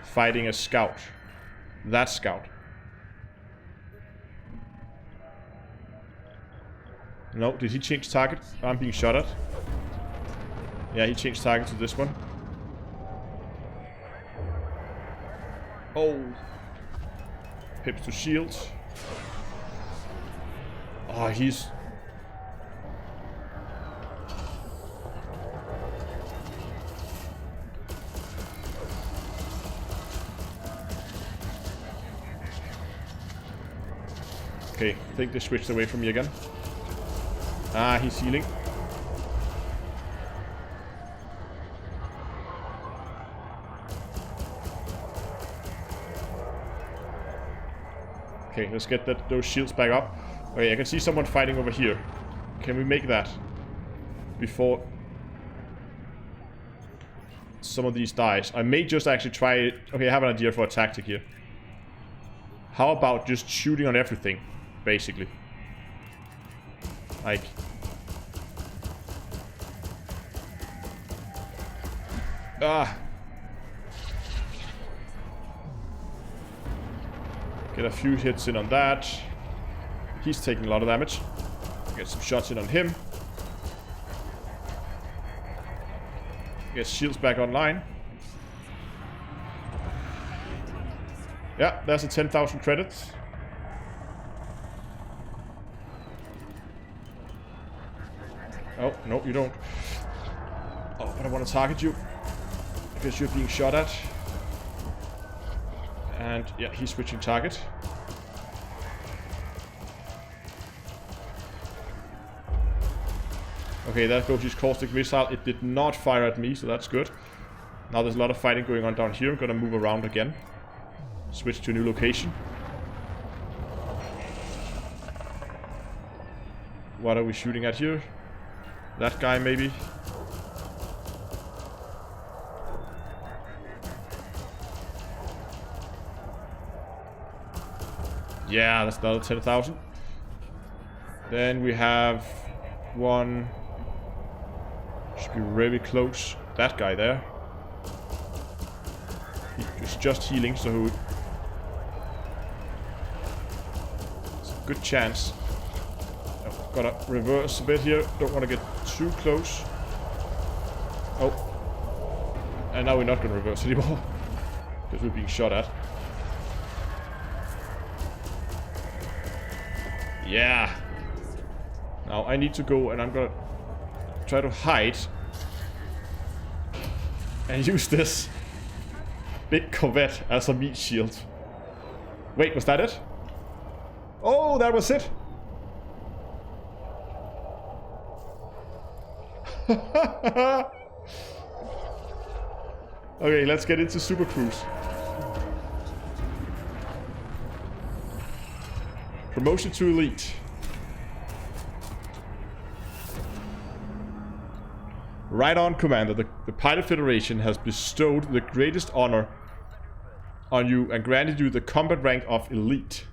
fighting a scout. That scout. No, did he change target? I'm being shot at. Yeah, he changed target to this one. Oh. Pips to shield. Oh, he's... Okay, I think they switched away from me again. Ah, he's healing. Okay, let's get those shields back up. Okay, I can see someone fighting over here. Can we make that before some of these dies? I may just actually try it. Okay, I have an idea for a tactic here. How about just shooting on everything, basically? Like... Ah! Get a few hits in on that. He's taking a lot of damage. Get some shots in on him. Get shields back online. Yeah, there's a 10,000 credits. Oh, no, you don't. Oh, but I want to target you. Because you're being shot at. And, yeah, he's switching target. Okay, there goes his caustic missile. It did not fire at me, so that's good. Now there's a lot of fighting going on down here. I'm gonna move around again. Switch to a new location. What are we shooting at here? That guy, maybe? Yeah, that's another 10,000. Then we have one... Should be really close. That guy there. He's just healing, so... It's a good chance. I've gotta reverse a bit here. Don't want to get too close. Oh. And now we're not gonna reverse anymore. Because we're being shot at. Yeah. Now I need to go and I'm gonna try to hide. And use this big Corvette as a meat shield. Wait, was that it? Oh, that was it. Okay, let's get into Super Cruise. Promotion to Elite. Right on, Commander. The Pilot Federation has bestowed the greatest honor on you and granted you the combat rank of Elite.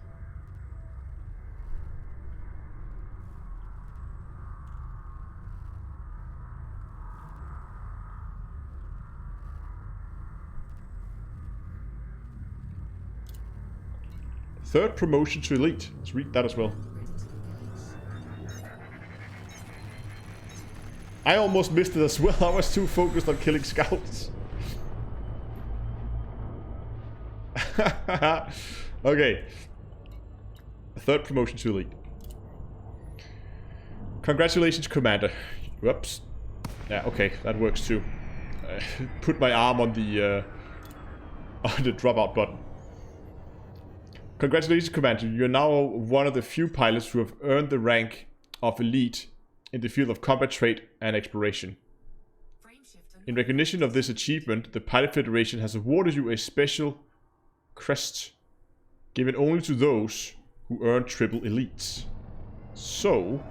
Third promotion to Elite. Let's read that as well. I almost missed it as well. I was too focused on killing scouts. Okay. Third promotion to Elite. Congratulations, Commander. Whoops. Yeah, okay, that works too. Put my arm on the dropout button. Congratulations, Commander. You're now one of the few pilots who have earned the rank of Elite in the field of combat trait and exploration. In recognition of this achievement, the Pilot Federation has awarded you a special crest, given only to those who earn triple elites. So,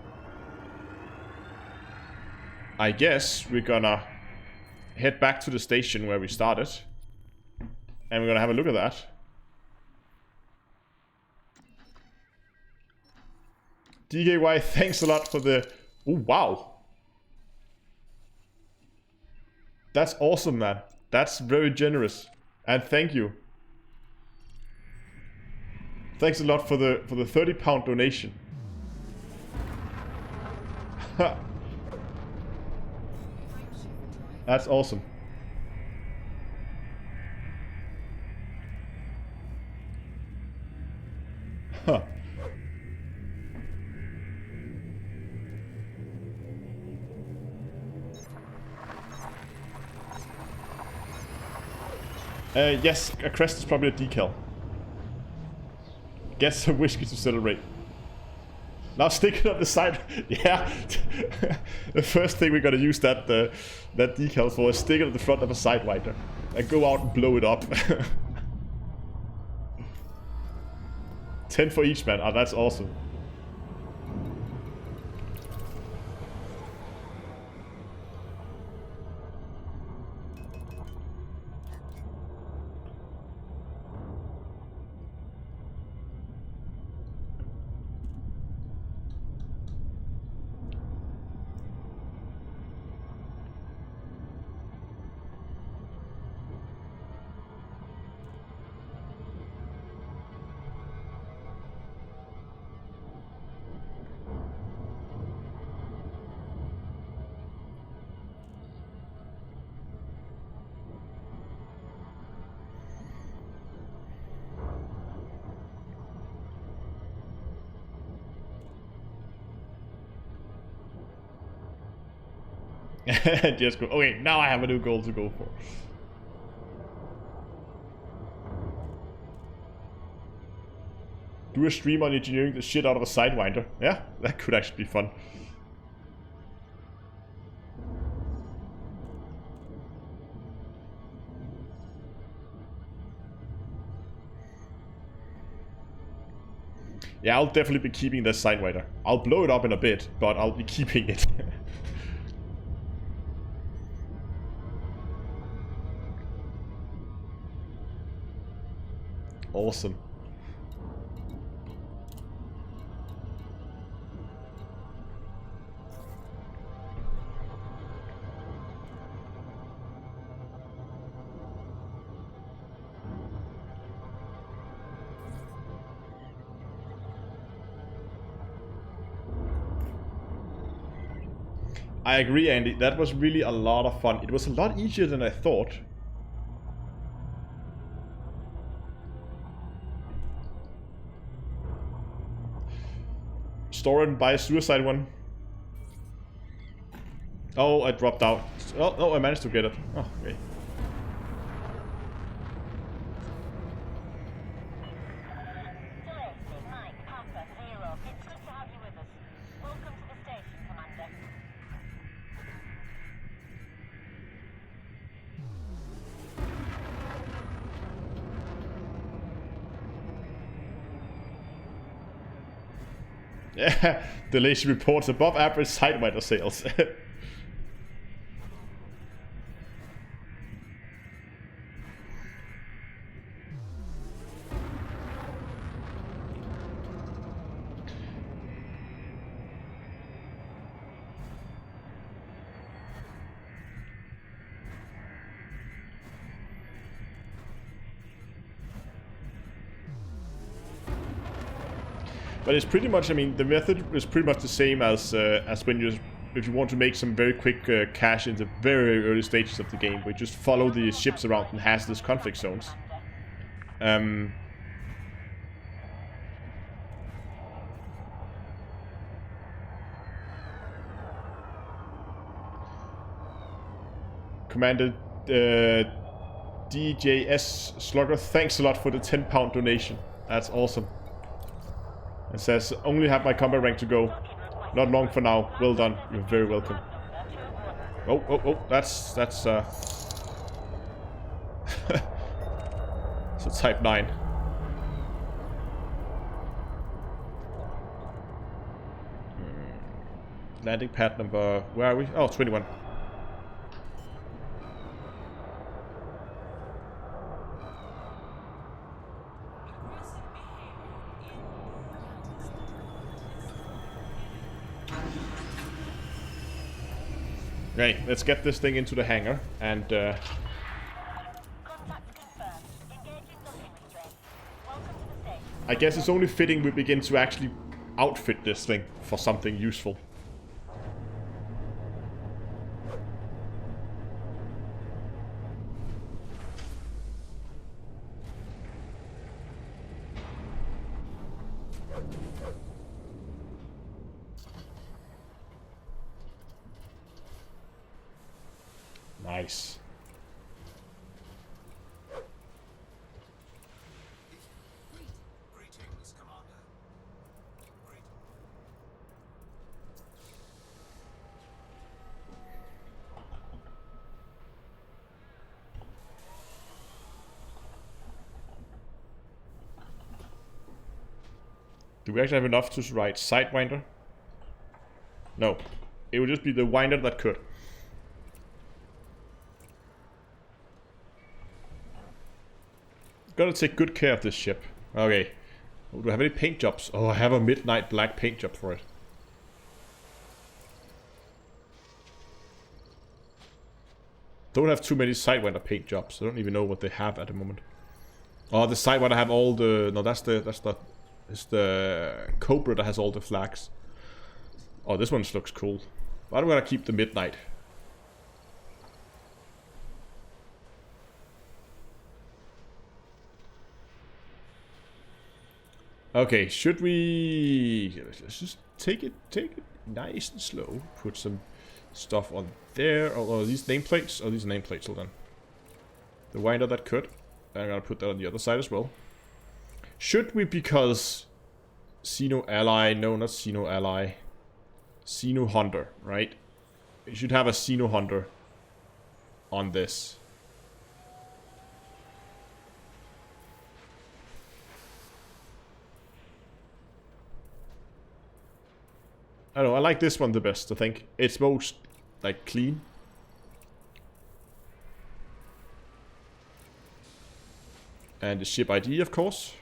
I guess we're gonna head back to the station where we started, and we're gonna have a look at that. DKY, thanks a lot for the... Oh, wow. That's awesome, man. That's very generous. And thank you. Thanks a lot for the £30 donation. That's awesome. Huh. Yes, a crest is probably a decal. Guess a whiskey to celebrate. Now stick it on the side. Yeah. The first thing we're gonna use that decal for is stick it on the front of a Sidewinder. And go out and blow it up. 10 for each, man. Oh, that's awesome. Just go. Okay, now I have a new goal to go for. Do a stream on engineering the shit out of a Sidewinder. Yeah, that could actually be fun. Yeah, I'll definitely be keeping this Sidewinder. I'll blow it up in a bit, but I'll be keeping it. Awesome. I agree, Andy. That was really a lot of fun. It was a lot easier than I thought. store and buy a suicide one. Oh, I dropped out. Oh, no, I managed to get it. Oh, okay. Yeah, the lazy reports above average Sidewinder sales. But it's pretty much, I mean, the method is pretty much the same as when you, if you want to make some very quick cache in the very early stages of the game, where you just follow the ships around in hazardous conflict zones. Commander DJS Slugger, thanks a lot for the £10 donation. That's awesome. It says, only have my combat rank to go. Not long for now. Well done. You're very welcome. Oh, oh, oh. That's so type 9. Landing pad number... Where are we? Oh, 21. Okay, let's get this thing into the hangar and I guess it's only fitting we begin to actually outfit this thing for something useful. Nice.
Greetings, Commander. Great.
Do we actually have enough to write Sidewinder? No. It would just be the winder that could. Gotta take good care of this ship. Okay. Oh, do I have any paint jobs? Oh, I have a midnight black paint job for it. Don't have too many Sidewinder paint jobs. I don't even know what they have at the moment. Oh, the Sidewinder have all the... No, it's the Cobra that has all the flags. Oh, this one looks cool. But I'm gonna keep the midnight. Okay, should we... Let's just take it nice and slow. Put some stuff on there. Oh, these nameplates? Oh, these nameplates, hold on. The winder that could. I'm gonna put that on the other side as well. Should we, because... Xeno Ally, no, not Xeno Ally. Xeno Hunter, right? We should have a Xeno Hunter on this. I don't know, I like this one the best, I think. It's most, like, clean. And the ship ID, of course.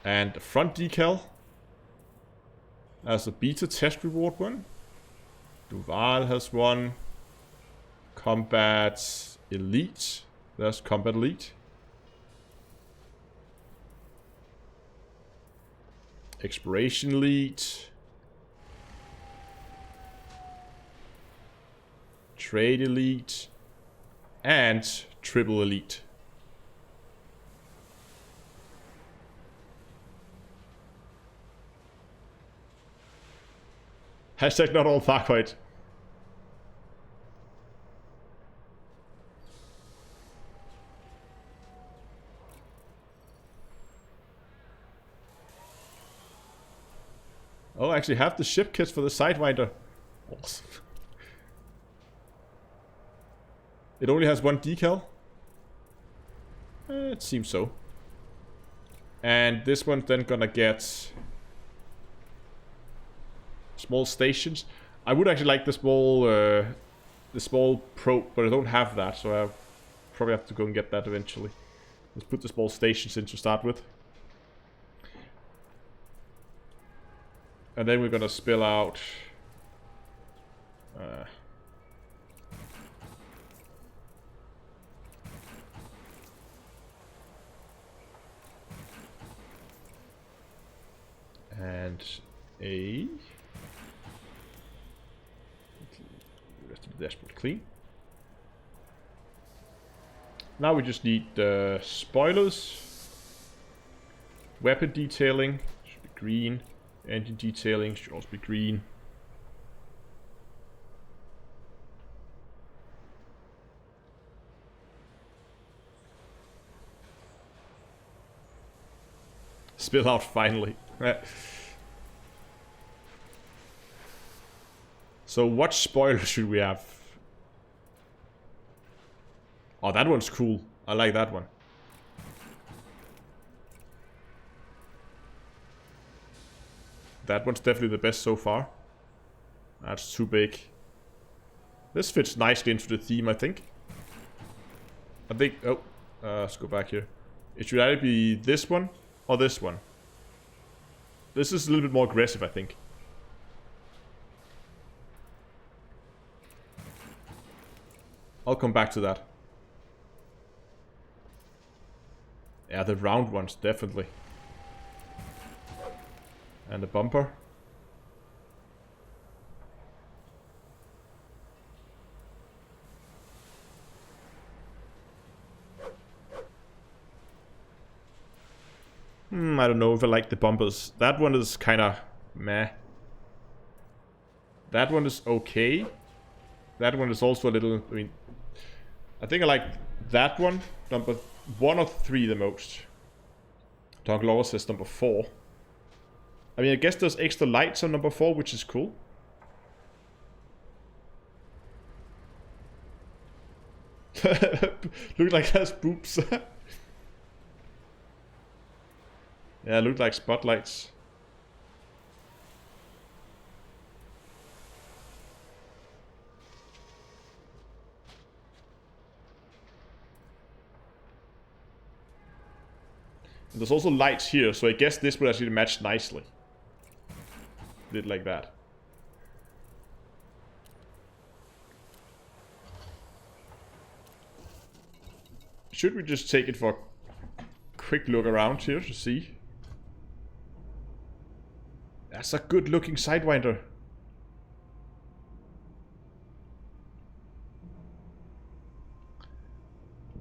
And the front decal. As a beta test reward one. Duval has one. Combat Elite. There's Combat Elite. Exploration Elite. Trade Elite. And Triple Elite. Hashtag not all Thargoid. Oh, I actually have the ship kits for the Sidewinder. Awesome. It only has one decal. It seems so. And this one's then gonna get small stations. I would actually like the small probe, but I don't have that, so I probably have to go and get that eventually. Let's put the small stations in to start with. And then we're gonna spill out and the rest of the dashboard clean. Now we just need spoilers, weapon detailing should be green. Engine detailing should also be green. Spill out finally. So what spoiler should we have? Oh, that one's cool. I like that one. That one's definitely the best so far. That's too big. This fits nicely into the theme, I think. Oh, let's go back here. It should either be this one or this one. This is a little bit more aggressive, I think. I'll come back to that. Yeah, the round ones, definitely. And the bumper. I don't know if I like the bumpers. That one is kind of meh. That one is okay. That one is also a little... I mean, I think I like that one. Number 1 or 3 the most. Doug Law says number 4. I mean, I guess there's extra lights on number 4, which is cool. Look like it has boobs. Yeah, look like spotlights. And there's also lights here, so I guess this would actually match nicely. Did like that. Should we just take it for a quick look around here to see? That's a good looking Sidewinder.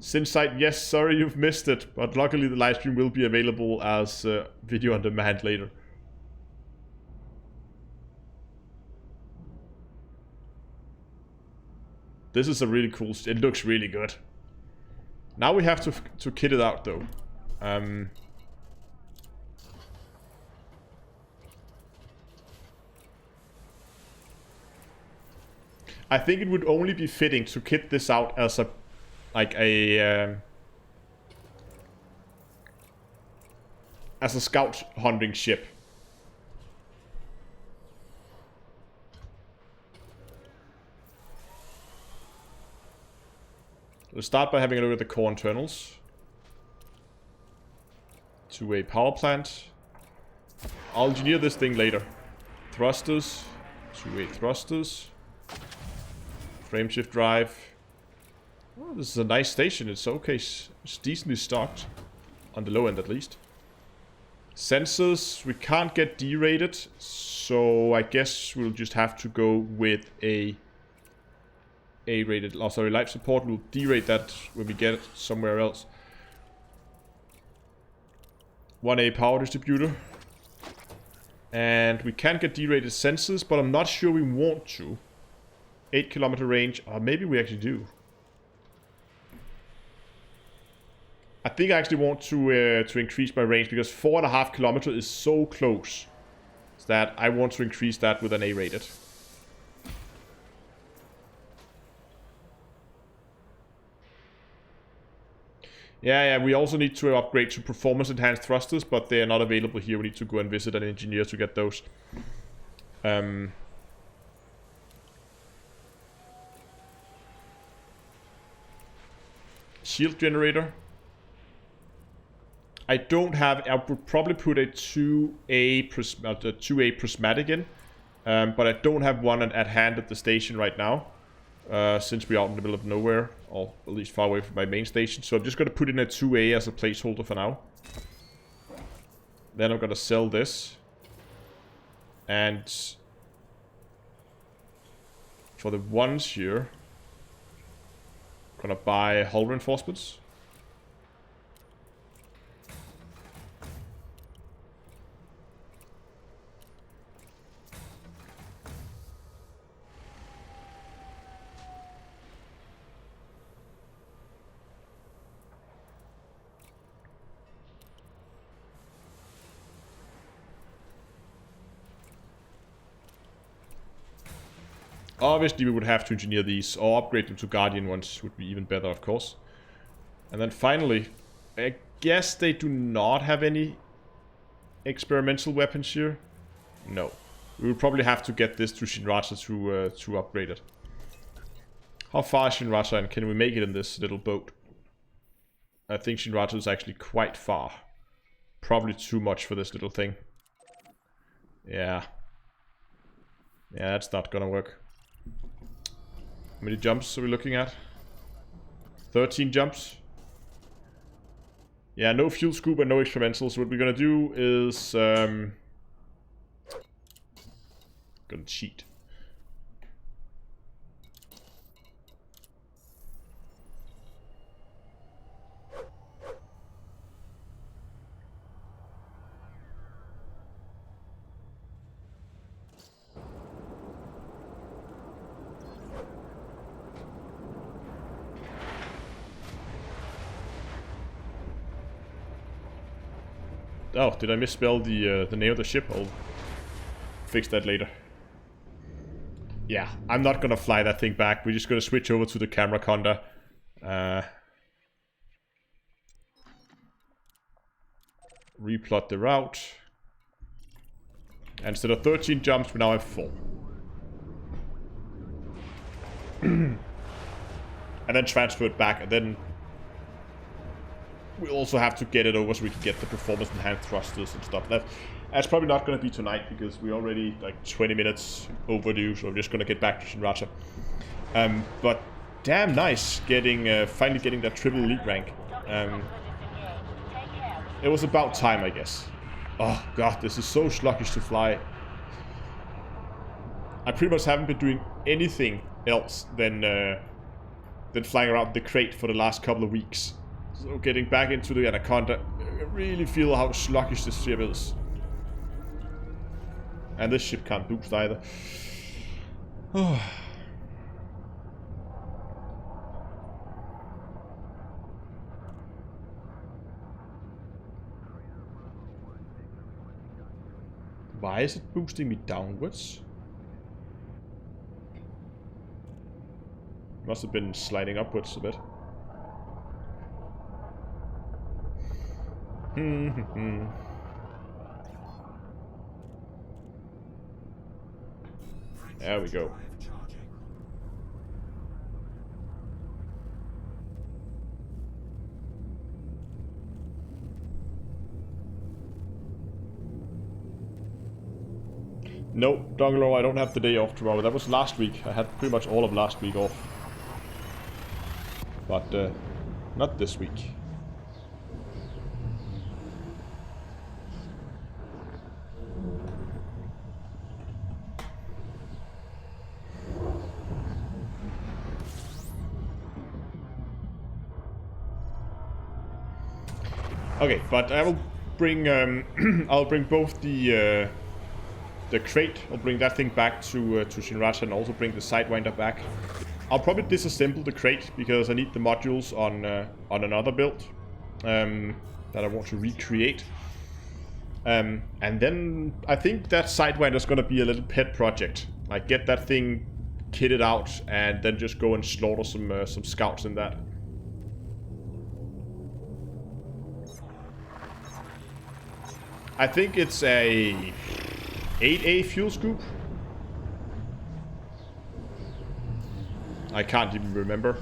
Sinside, yes, sorry you've missed it, but luckily the live stream will be available as video on demand later. This is a really cool... It looks really good. Now we have to kit it out though. I think it would only be fitting to kit this out as a... like a... as a scout hunting ship. We'll start by having a look at the core internals. Two-way power plant. I'll engineer this thing later. Thrusters. Two-way thrusters. Frameshift drive. Oh, this is a nice station. It's okay. It's decently stocked. On the low end at least. Sensors. We can't get D-rated. So I guess we'll just have to go with a A-rated, oh sorry, life support. We'll derate that when we get it somewhere else. 1A power distributor. And we can get derated sensors, but I'm not sure we want to. 8 kilometer range, or maybe we actually do. I think I actually want to increase my range, because 4.5 kilometers is so close that I want to increase that with an A-rated. Yeah, we also need to upgrade to performance-enhanced thrusters, but they are not available here. We need to go and visit an engineer to get those. Shield generator. I don't have... I would probably put a 2A prismatic in, but I don't have one at hand at the station right now. Since we are out in the middle of nowhere, or at least far away from my main station. So I'm just going to put in a 2A as a placeholder for now. Then I'm going to sell this. And for the ones here, I'm going to buy hull reinforcements. Obviously, we would have to engineer these, or upgrade them to Guardian ones, would be even better, of course. And then finally, I guess they do not have any experimental weapons here. No. We will probably have to get this to Shinracha to upgrade it. How far is Shinracha, and can we make it in this little boat? I think Shinracha is actually quite far. Probably too much for this little thing. Yeah. Yeah, that's not gonna work. How many jumps are we looking at? 13 jumps. Yeah, no fuel scoop and no experimentals. What we're gonna do is gonna cheat. Oh, did I misspell the name of the ship? I'll fix that later. Yeah, I'm not gonna fly that thing back. We're just gonna switch over to the Anaconda. Replot the route. And instead of 13 jumps, we now have 4. And then transfer it back, and then we also have to get it over so we can get the performance enhanced thrusters and stuff. That's probably not going to be tonight because we're already like 20 minutes overdue, so I'm just going to get back to Shinracha. But damn nice getting finally getting that triple elite rank. It was about time, I guess. Oh god, this is so sluggish to fly. I pretty much haven't been doing anything else than flying around the Krait for the last couple of weeks. So getting back into the Anaconda, I really feel how sluggish this ship is. And this ship can't boost either. Why is it boosting me downwards? Must have been sliding upwards a bit. There we go. No, Dongalo, I don't have the day off tomorrow. That was last week. I had pretty much all of last week off. But, not this week. Okay, but I will bring I'll bring both the the Krait. I'll bring that thing back to Shinracha and also bring the Sidewinder back. I'll probably disassemble the Krait because I need the modules on another build that I want to recreate. And then I think that Sidewinder is gonna be a little pet project. Like get that thing kitted out and then just go and slaughter some scouts in that. I think it's a 8A fuel scoop. I can't even remember.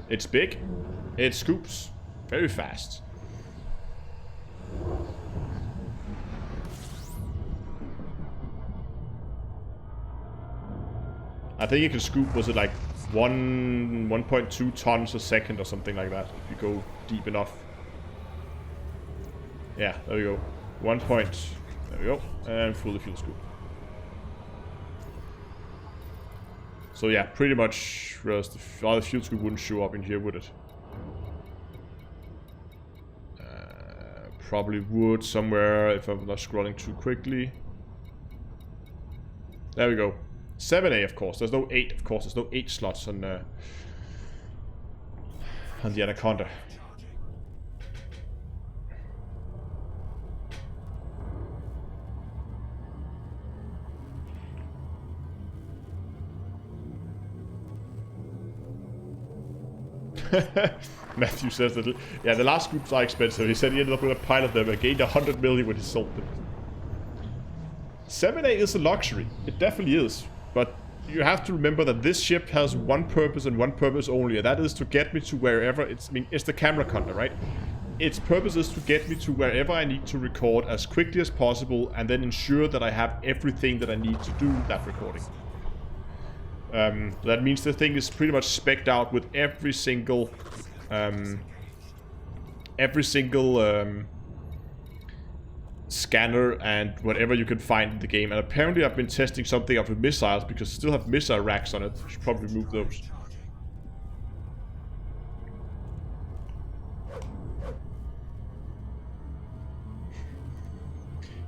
It's big. It scoops very fast. I think it can scoop, was it like 1.2 tons a second or something like that, if you go deep enough. Yeah, there we go. There we go. And fully fuel scoop. So yeah, pretty much, whereas the other fuel scoop wouldn't show up in here, would it? Probably would somewhere if I'm not scrolling too quickly. There we go. 7A, of course. There's no 8, of course. There's no 8 slots on the Anaconda. Matthew says that, yeah, the last scoops are expensive. He said he ended up with a pile of them and gained 100 million when he sold them. 7A is a luxury. It definitely is. But you have to remember that this ship has one purpose and one purpose only, and that is to get me to wherever it's... I mean, it's the camera conda, right? Its purpose is to get me to wherever I need to record as quickly as possible and then ensure that I have everything that I need to do that recording. That means the thing is pretty much spec'd out with every single scanner and whatever you can find in the game. And apparently I've been testing something up with missiles because I still have missile racks on it. I should probably remove those.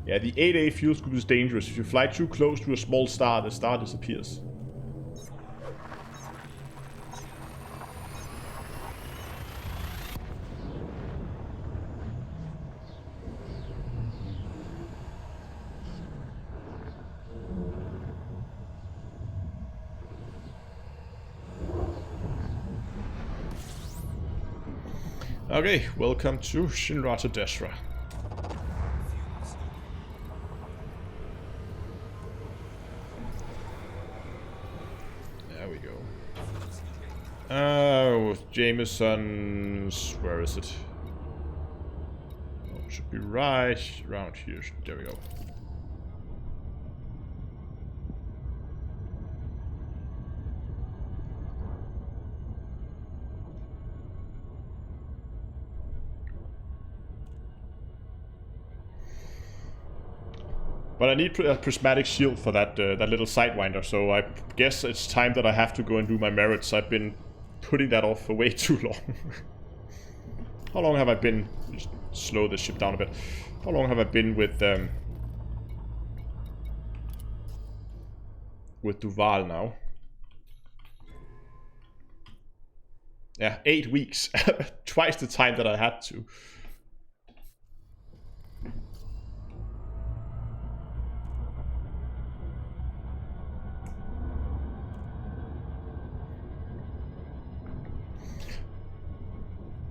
Yeah, the 8A fuel scoop is dangerous. If you fly too close to a small star, the star disappears. Okay, welcome to Shinracha Desra. There we go. Oh, Jameson's... where is it? Oh, it should be right around here. There we go. But I need a prismatic shield for that that little Sidewinder, so I guess it's time that I have to go and do my merits. I've been putting that off for way too long. How long have I been... just slow this ship down a bit. How long have I been with Duval now? Yeah, 8 weeks. Twice the time that I had to.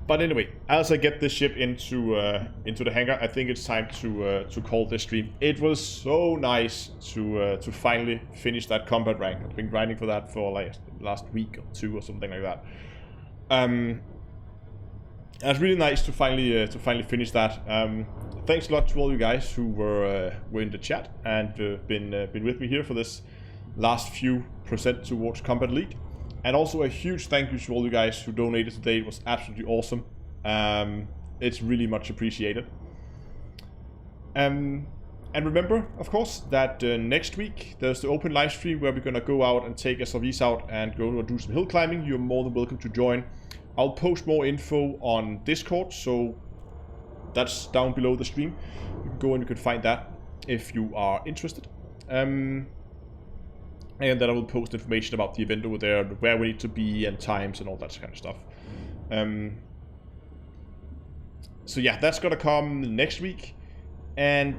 But anyway, as I get this ship into the hangar, I think it's time to call this stream. It was so nice to finally finish that combat rank. I've been grinding for that for like last week or two or something like that. It's really nice to finally finish that. Thanks a lot to all you guys who were in the chat and been with me here for this last few percent towards Combat Elite. And also a huge thank you to all you guys who donated today. It was absolutely awesome. It's really much appreciated. And remember, of course, that next week there's the open live stream where we're gonna go out and take SRVs out and go and do some hill climbing. You're more than welcome to join. I'll post more info on Discord, so that's down below the stream. You can go and you can find that if you are interested. And then I will post information about the event over there, where we need to be, and times, and all that kind of stuff. So yeah, that's gonna come next week. And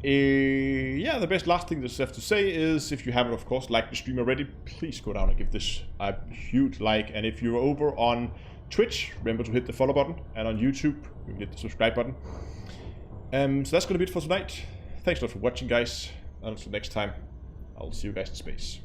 yeah, the best last thing that's left to say is, if you haven't, of course, liked the stream already, please go down and give this a huge like. And if you're over on Twitch, remember to hit the follow button, and on YouTube, you can hit the subscribe button. So that's gonna be it for tonight. Thanks a lot for watching, guys. And until next time, I'll see you guys in space.